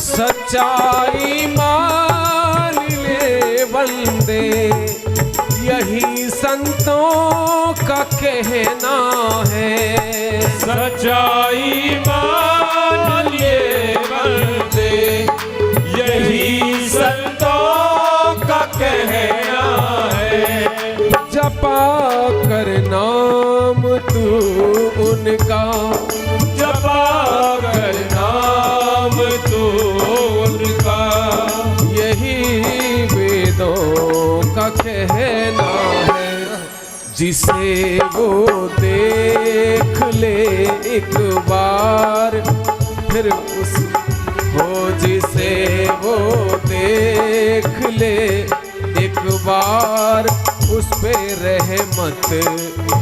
सच्चाई मान ले बंदे, यही संतों का कहना है। सच्चाई मान ले बंदे, यही संतों का कहना है। जपा कर नाम तू उनका, जपा कर नाम तू उनका, यही वेदों का कहना है। जिसे वो देख ले एक बार, फिर उस हो जिसे वो देख ले एक बार, उस पे रहमत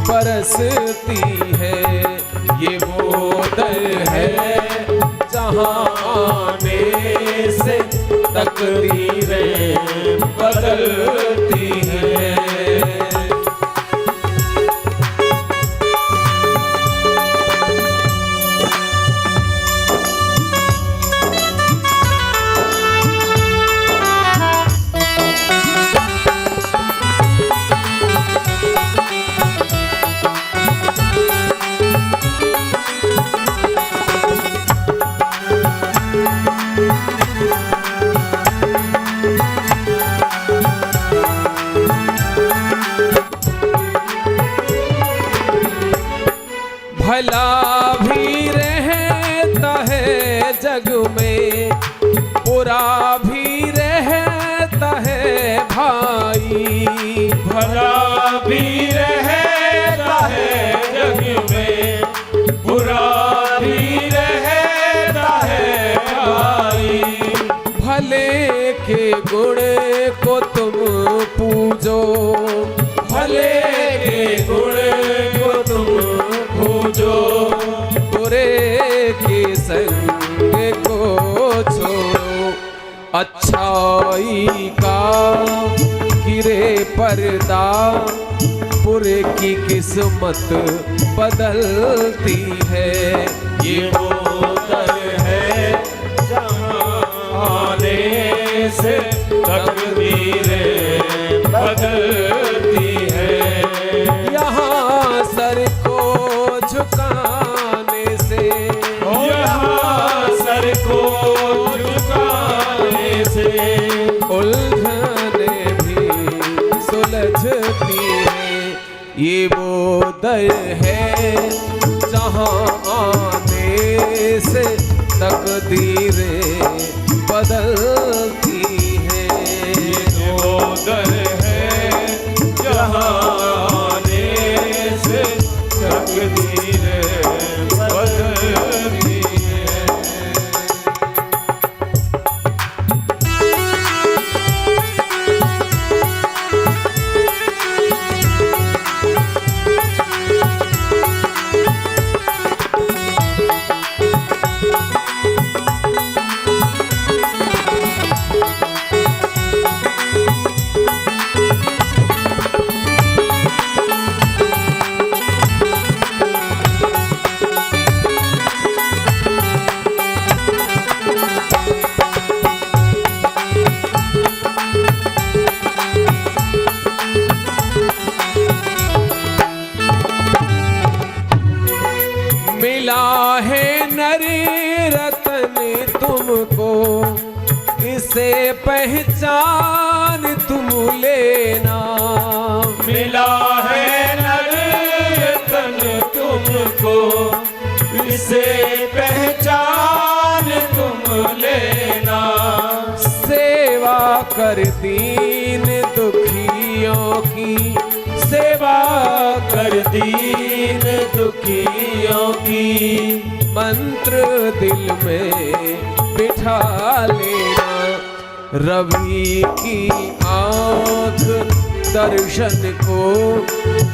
बरसती है। ये वो दर है जहाँ आने से तकदीरें बदलती हैं। भला भी रहता है जग में, बुरा भी रहता है भाई। भला भी रहता है जग में, बुरा भी रहता है भाई। भले के गुण को तुम पूजो, भले के गुण को तुम अच्छाई का गिरे पर्दा, बुरे की किस्मत बदलती है। ये वो दर है जहाँ आने से तकदीरें बदलती है। यहाँ सर को झुकाने से, यहाँ सर को झुकाने से उलझने भी सुलझती है। ये वो दर है जहाँ आने से तकदीरें बदलती हैं। ये वो दर है जहाँ आने से तकदीरें बदलती हैं। मिला है नरी रतन तुमको, इसे पहचान तुम लेना। मिला है नर-ए-तन तुमको, इसे पहचान तुम लेना। सेवा कर दीन दुखियों की, सेवा कर दीन दुखियों की, मंत्र दिल में बिठा लेना। रवि की आँख दर्शन को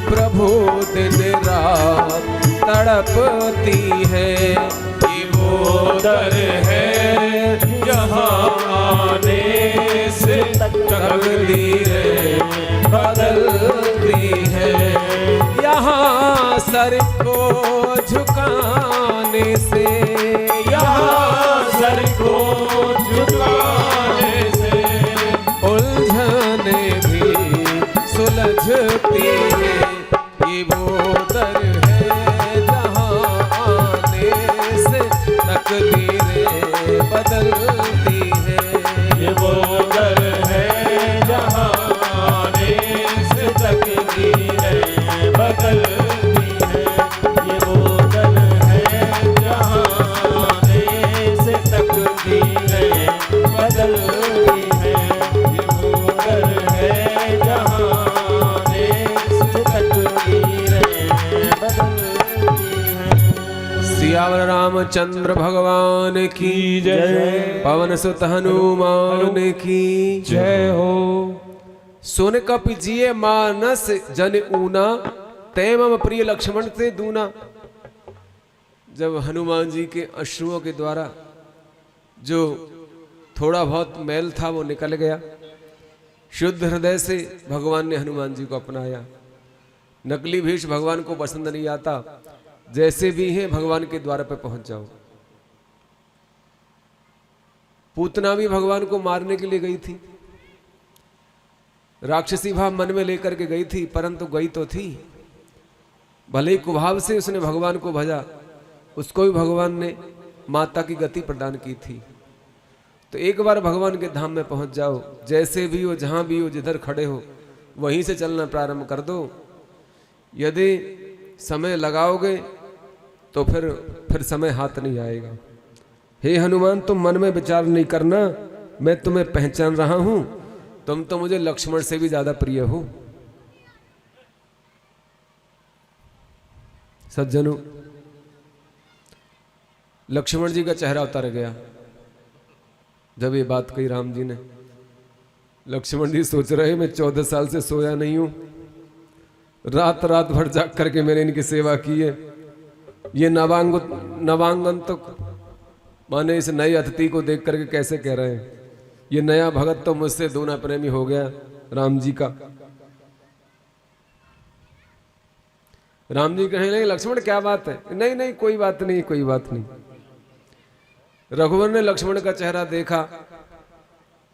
प्रभु दिन रात तड़पती है। ये वो दर है जहाँ आने से तकदीरें बदलती है। यहाँ सर को झुकाने से, यहाँ सर को झुकाने से उलझने भी सुलझती है। ये वो दर है जहाँ आने से तकदीरें बदलती है। ये वो दर है जहाँ आने से तकदीरें बदलती है। ये वो दर है जहाँ आने से तकदीरें बदलती है। ये वो दर है जहाँ आने से तकदीरें बदलती है। सियावर रामचंद्र भगवान की जय। पवन सुत हनुमान की जय हो। सुन कप जिये मानस जन ऊना, तैमम प्रिय लक्ष्मण से दूना। जब हनुमान जी के अश्रुओं के द्वारा जो थोड़ा बहुत मैल था वो निकल गया, शुद्ध हृदय से भगवान ने हनुमान जी को अपनाया। नकली भेष भगवान को पसंद नहीं आता, जैसे भी हैं भगवान के द्वार पे पहुंच जाओ। पूतना भी भगवान को मारने के लिए गई थी, राक्षसी भाव मन में लेकर के गई थी, परंतु गई तो थी। भले ही कुभाव से उसने भगवान को भजा, उसको भी भगवान ने माता की गति प्रदान की थी। तो एक बार भगवान के धाम में पहुंच जाओ, जैसे भी हो, जहां भी हो, जिधर खड़े हो वहीं से चलना प्रारंभ कर दो। यदि समय लगाओगे तो फिर समय हाथ नहीं आएगा। हे हनुमान, तुम मन में विचार नहीं करना, मैं तुम्हें पहचान रहा हूं, तुम तो मुझे लक्ष्मण से भी ज्यादा प्रिय हो। सज्जनों, लक्ष्मण जी का चेहरा उतर गया जब ये बात कही राम जी ने। लक्ष्मण जी सोच रहे, मैं 14 साल से सोया नहीं हूं, रात रात भर जाग करके मैंने इनकी सेवा की है। ये नवांगन तो माने इस नए अतिथि को देख करके कैसे कह रहे हैं ये नया भगत तो मुझसे दूना प्रेमी हो गया राम जी का। राम जी कहने लगे लक्ष्मण क्या बात है? नहीं नहीं कोई बात नहीं, कोई बात नहीं। रघुवर ने लक्ष्मण का चेहरा देखा,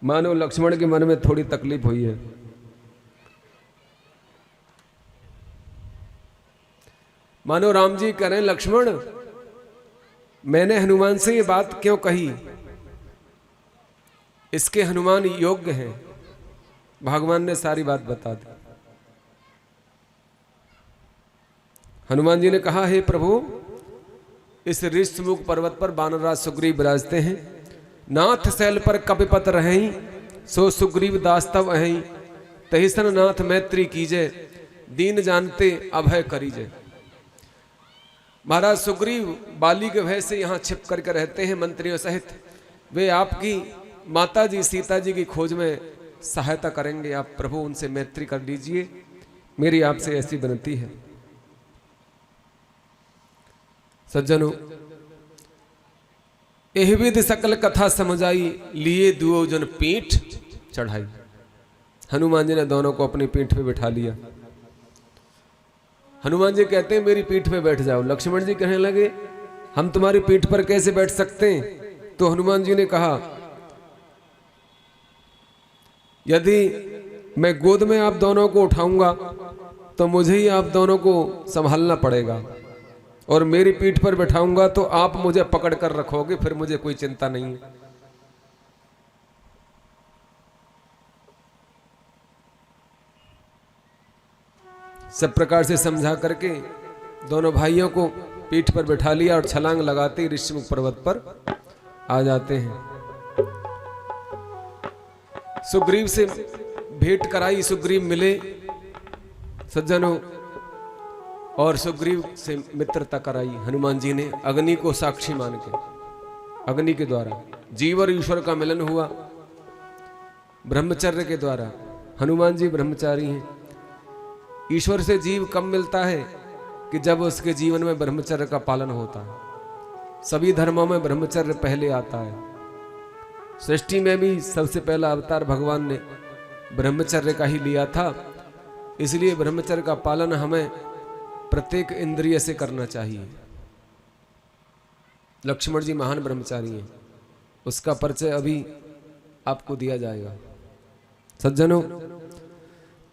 मानो लक्ष्मण के मन में थोड़ी तकलीफ हुई है। मानो राम जी कह रहे हैं लक्ष्मण मैंने हनुमान से ये बात क्यों कही, इसके हनुमान योग्य हैं। भगवान ने सारी बात बता दी। हनुमान जी ने कहा हे प्रभु, इस ऋषमुख पर्वत पर वानरराज सुग्रीव विराजते हैं। नाथ शैल पर कपिपत रहें, सो सुग्रीव दास तब अहीं। तहिसन नाथ मैत्री कीजे, दीन जानते अभय करीजे। महाराज सुग्रीव बाली के भय से यहाँ छिप करके रहते हैं मंत्रियों सहित। वे आपकी माता जी सीता जी की खोज में सहायता करेंगे। आप प्रभु उनसे मैत्री कर लीजिए, मेरी आपसे ऐसी विनती है। सज्जनों, एह विधि सकल कथा समझाई, लिए दुओ जन पीठ चढ़ाई। हनुमान जी ने दोनों को अपनी पीठ पे बिठा लिया। हनुमान जी कहते हैं मेरी पीठ पे बैठ जाओ। लक्ष्मण जी कहने लगे हम तुम्हारी पीठ पर कैसे बैठ सकते हैं? तो हनुमान जी ने कहा यदि मैं गोद में आप दोनों को उठाऊंगा तो मुझे ही आप दोनों को संभालना पड़ेगा, और मेरी पीठ पर बैठाऊंगा तो आप मुझे पकड़ कर रखोगे, फिर मुझे कोई चिंता नहीं है। सब प्रकार से समझा करके दोनों भाइयों को पीठ पर बैठा लिया और छलांग लगाते ही ऋषमुख पर्वत पर आ जाते हैं। सुग्रीव से भेंट कराई, सुग्रीव मिले सज्जनों, और सुग्रीव से मित्रता कराई हनुमान जी ने अग्नि को साक्षी मान के। अग्नि के द्वारा जीव और ईश्वर का मिलन हुआ, ब्रह्मचर्य के द्वारा। हनुमान जी ब्रह्मचारी हैं। ईश्वर से जीव कब मिलता है कि जब उसके जीवन में ब्रह्मचर्य का पालन होता है। सभी धर्मों में ब्रह्मचर्य पहले आता है। सृष्टि में भी सबसे पहला अवतार भगवान ने ब्रह्मचर्य का ही लिया था। इसलिए ब्रह्मचर्य का पालन हमें प्रत्येक इंद्रिय से करना चाहिए। लक्ष्मण जी महान ब्रह्मचारी हैं, उसका परिचय अभी आपको दिया जाएगा। सज्जनों,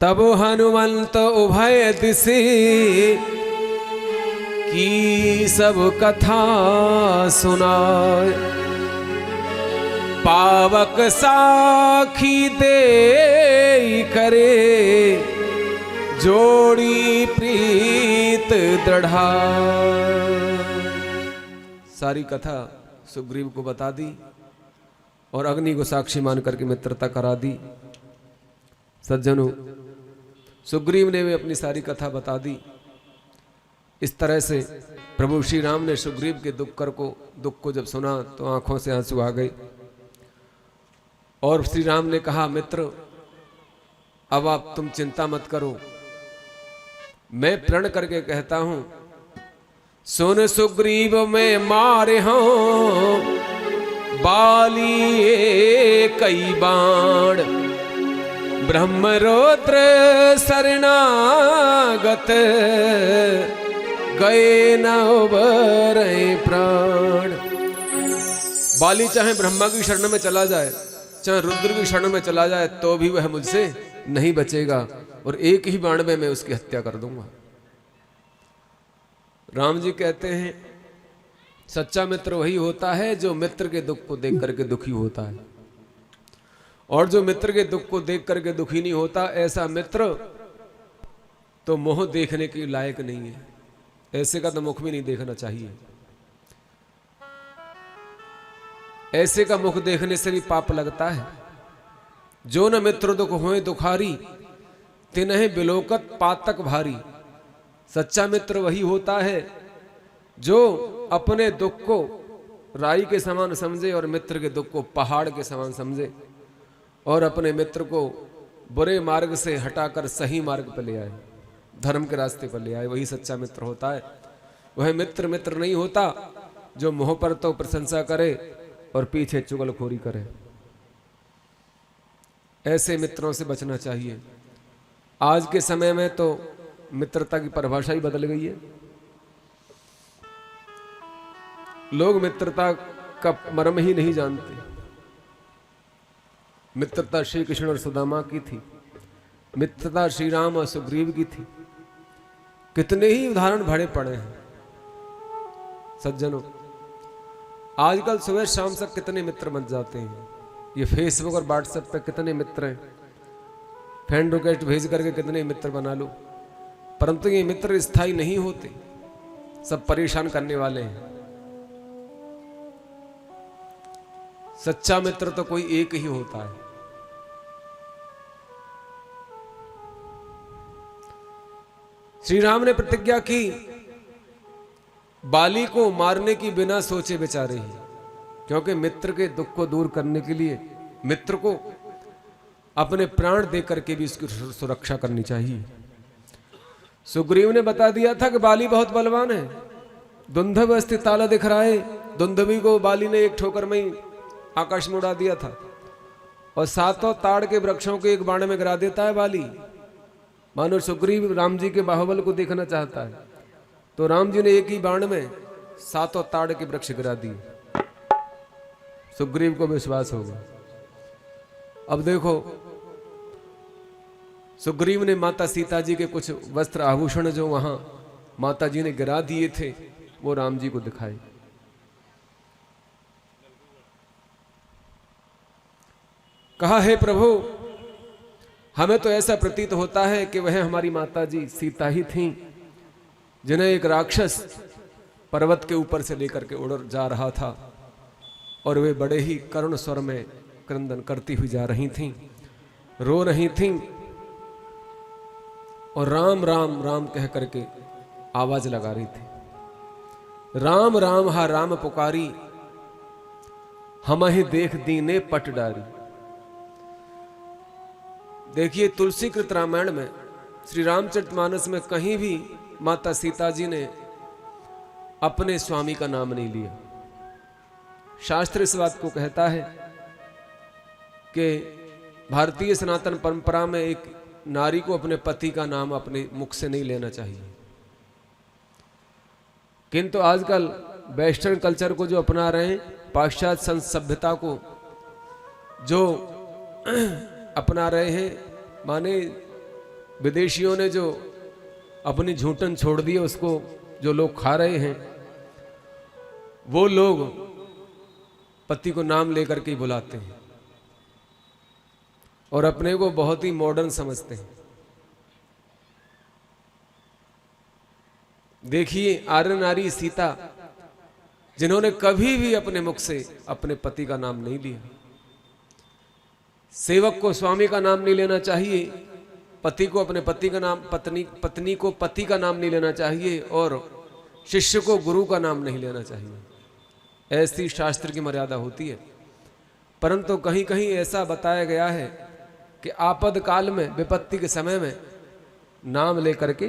तब हनुमंत उभय दिशे की सब कथा सुनाए। पावक साखी दे करे, जोड़ी प्रीत दृढ़ा। सारी कथा सुग्रीव को बता दी और अग्नि को साक्षी मान करके मित्रता करा दी। सज्जनों, सुग्रीव ने भी अपनी सारी कथा बता दी। इस तरह से प्रभु श्री राम ने सुग्रीव के दुख को जब सुना तो आंखों से आंसू आ गए, और श्री राम ने कहा मित्र अब आप तुम चिंता मत करो, मैं प्रण करके कहता हूं, सुन सुग्रीव में मारे हूं बाली कई बाण। ब्रह्मरोत्र शरणागत, गए न उबरे प्राण। बाली चाहे ब्रह्मा की शरण में चला जाए, चाहे रुद्र की शरण में चला जाए, तो भी वह मुझसे नहीं बचेगा, और एक ही बाण में मैं उसकी हत्या कर दूंगा। राम जी कहते हैं सच्चा मित्र वही होता है जो मित्र के दुख को देख करके दुखी होता है, और जो मित्र के दुख को देख करके दुखी नहीं होता, ऐसा मित्र तो मुख देखने के लायक नहीं है। ऐसे का तो मुख भी नहीं देखना चाहिए। ऐसे का मुख देखने से भी पाप लगता है। जो न मित्र दुख होए दुखारी, तिन्हे बिलोकत पातक भारी। सच्चा मित्र वही होता है जो अपने दुख को राई के समान समझे और मित्र के दुख को पहाड़ के समान समझे, और अपने मित्र को बुरे मार्ग से हटाकर सही मार्ग पर ले आए, धर्म के रास्ते पर ले आए। वही सच्चा मित्र होता है। वह मित्र मित्र नहीं होता जो मुंह पर तो प्रशंसा करे और पीछे चुगलखोरी करे। ऐसे मित्रों से बचना चाहिए। आज के समय में तो मित्रता की परिभाषा ही बदल गई है। लोग मित्रता का मर्म ही नहीं जानते। मित्रता श्री कृष्ण और सुदामा की थी, मित्रता श्री राम और सुग्रीव की थी। कितने ही उदाहरण भरे पड़े हैं सज्जनों। आजकल सुबह शाम तक कितने मित्र बन जाते हैं। ये फेसबुक और व्हाट्सएप पे कितने मित्र हैं, फ्रेंड रिक्वेस्ट भेज करके कितने मित्र बना लो, परंतु ये मित्र स्थायी नहीं होते, सब परेशान करने वाले हैं। सच्चा मित्र तो कोई एक ही होता है। श्री राम ने प्रतिज्ञा की बाली को मारने की बिना सोचे विचारे ही, क्योंकि मित्र के दुख को दूर करने के लिए मित्र को अपने प्राण दे करके भी उसकी सुरक्षा करनी चाहिए। सुग्रीव ने बता दिया था कि बाली बहुत बलवान है, दुंधव स्थित ताला दिख रहा है। दुंधवी को बाली ने एक ठोकर में ही आकाश में उड़ा दिया था, और सातों ताड़ के वृक्षों को एक बाण में गिरा देता है बाली। मानो सुग्रीव राम जी के बाहुबल को देखना चाहता है, तो राम जी ने एक ही बाण में सातों ताड़ के वृक्ष गिरा दिए। सुग्रीव को विश्वास होगा। अब देखो, सुग्रीव ने माता सीता जी के कुछ वस्त्र आभूषण जो वहां माता जी ने गिरा दिए थे, वो राम जी को दिखाए। कहा, हे प्रभु, हमें तो ऐसा प्रतीत होता है कि वह हमारी माता जी सीता ही थीं, जिन्हें एक राक्षस पर्वत के ऊपर से लेकर के उड़ जा रहा था, और वे बड़े ही करुण स्वर में क्रंदन करती हुई जा रही थीं, रो रही थीं, और राम राम राम कह करके आवाज लगा रही थी। राम राम हा राम पुकारी, हमहि देख दीने पट डारी। देखिए, तुलसी कृत रामायण में, श्री रामचरितमानस में कहीं भी माता सीता जी ने अपने स्वामी का नाम नहीं लिया। शास्त्र इस बात को कहता है कि भारतीय सनातन परंपरा में एक नारी को अपने पति का नाम अपने मुख से नहीं लेना चाहिए। किंतु आजकल वेस्टर्न कल्चर को जो अपना रहे हैं, पाश्चात्य सभ्यता को जो अपना रहे हैं, माने विदेशियों ने जो अपनी झूठन छोड़ दी है, उसको जो लोग खा रहे हैं, वो लोग पति को नाम लेकर के बुलाते हैं और अपने को बहुत ही मॉडर्न समझते हैं। देखिए, आर्य नारी सीता, जिन्होंने कभी भी अपने मुख से अपने पति का नाम नहीं लिया। सेवक को स्वामी का नाम नहीं लेना चाहिए, पति को अपने पति का नाम, पत्नी को पति का नाम नहीं लेना चाहिए, और शिष्य को गुरु का नाम नहीं लेना चाहिए। ऐसी शास्त्र की मर्यादा होती है। परंतु कहीं कहीं ऐसा बताया गया है कि आपद काल में, विपत्ति के समय में नाम लेकर के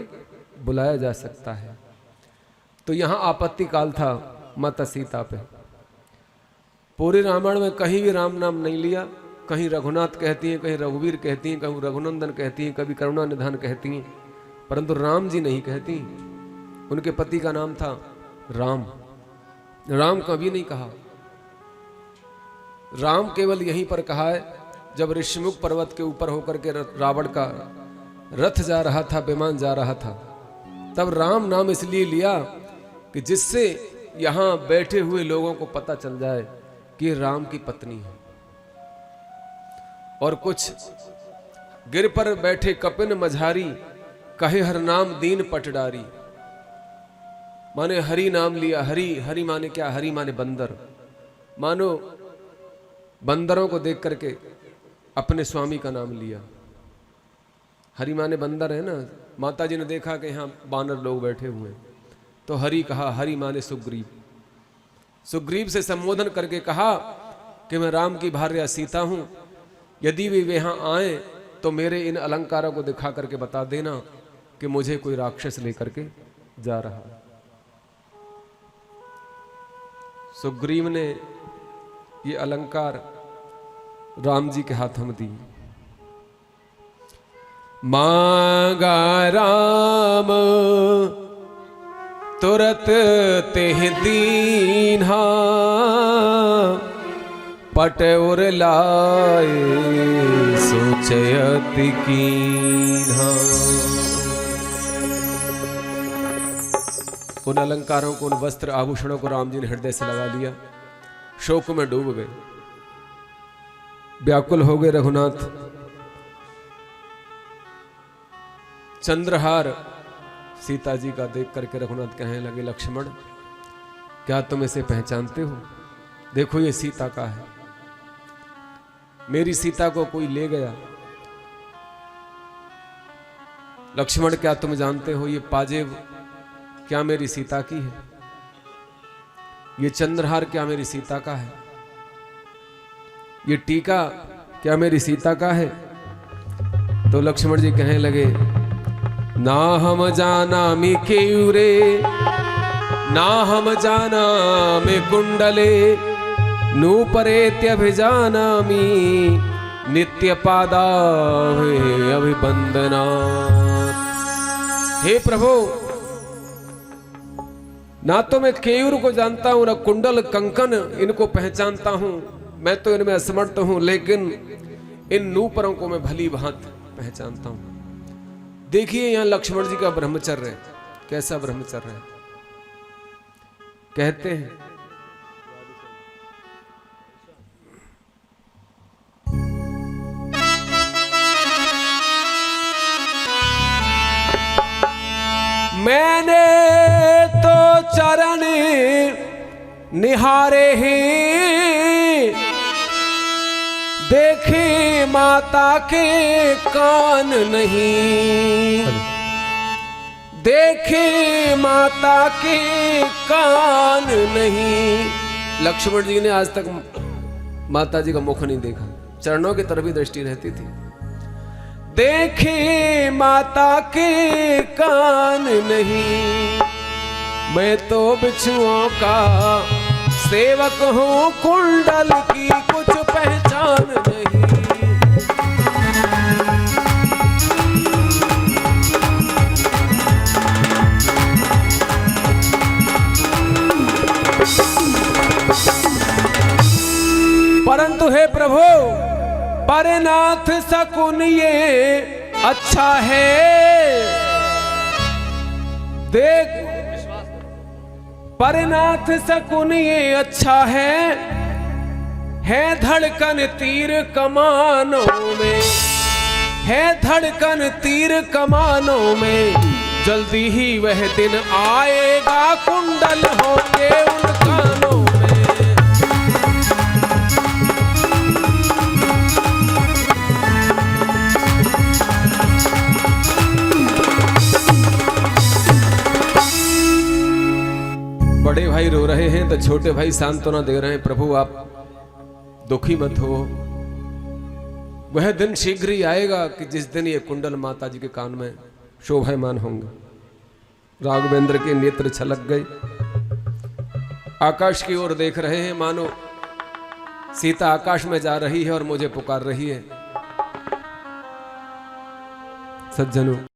बुलाया जा सकता है। तो यहां आपत्ति काल था माता सीता पे। पूरे रामायण में कहीं भी राम नाम नहीं लिया। कहीं रघुनाथ कहती हैं, कहीं रघुवीर कहती हैं, कहीं रघुनंदन कहती हैं, कभी करुणा निधान कहती हैं, परंतु राम जी नहीं कहती। उनके पति का नाम था राम। राम कभी नहीं कहा। राम केवल यहीं पर कहा है, जब ऋषिमुख पर्वत के ऊपर होकर के रावण का रथ जा रहा था, विमान जा रहा था, तब राम नाम इसलिए लिया कि जिससे यहां बैठे हुए लोगों को पता चल जाए कि राम की पत्नी है। और कुछ गिर पर बैठे कपिन मझारी, कहे हर नाम दीन पटडारी। माने हरि नाम लिया। हरि, हरि माने क्या? हरि माने बंदर। मानो बंदरों को देख करके अपने स्वामी का नाम लिया। हरि माने बंदर है ना। माता जी ने देखा कि यहाँ बानर लोग बैठे हुए हैं, तो हरि कहा। हरि माने सुग्रीव। सुग्रीव से संबोधन करके कहा कि मैं राम की भार्या सीता हूं, यदि वे यहां आए तो मेरे इन अलंकारों को दिखा करके बता देना कि मुझे कोई राक्षस लेकर के जा रहा है। सुग्रीव ने ये अलंकार राम जी के हाथों में दी। मांगा राम तुरत तेह दीन्हा, पट उर लाए सोचयति कीन्हा। उन अलंकारों को, उन वस्त्र आभूषणों को राम जी ने हृदय से लगा लिया, शोक में डूब गए, व्याकुल हो गए रघुनाथ। चंद्रहार सीता जी का देख करके रघुनाथ कहने लगे, लक्ष्मण क्या तुम इसे पहचानते हो? देखो ये सीता का है, मेरी सीता को कोई ले गया। लक्ष्मण क्या तुम जानते हो ये पाजेब क्या मेरी सीता की है? ये चंद्रहार क्या मेरी सीता का है? ये टीका क्या मेरी सीता का है? तो लक्ष्मण जी कहने लगे, ना हम जाना मी केयूरे, ना हम जाना में कुंडले, नूपरेत्यभिजानामि नित्य पादा अभिबंदना। हे प्रभु, ना तो मैं केयूर को जानता हूं, ना कुंडल कंकन इनको पहचानता हूं, मैं तो इनमें असमर्थ हूं, लेकिन इन नूपरों को मैं भली भांति पहचानता हूं। देखिए यहां लक्ष्मण जी का ब्रह्मचर्य, कैसा ब्रह्मचर्य है। कहते हैं मैंने तो चरण निहारे हैं, देखे माता के कान नहीं, देखे माता के कान नहीं। लक्ष्मण जी ने आज तक माता जी का मुख नहीं देखा, चरणों की तरफ ही दृष्टि रहती थी। देखे माता के कान नहीं, मैं तो बिच्छुओं का सेवक हूँ, कुंडल की कुछ पहचान नहीं। परंतु हे प्रभु, परनाथ सकुन ये अच्छा है, देख परनाथ सकुन ये अच्छा है धड़कन तीर कमानों में, है धड़कन तीर कमानों में, जल्दी ही वह दिन आएगा, कुंडल होंगे उन कानों में। बड़े भाई रो रहे हैं तो छोटे भाई सांत्वना दे रहे हैं, प्रभु आप दुखी मत हो, वह दिन शीघ्र ही आएगा कि जिस दिन ये कुंडल माता जी के कान में शोभायमान होंगे। राघवेंद्र के नेत्र छलक गए, आकाश की ओर देख रहे हैं, मानो सीता आकाश में जा रही है और मुझे पुकार रही है। सज्जनों,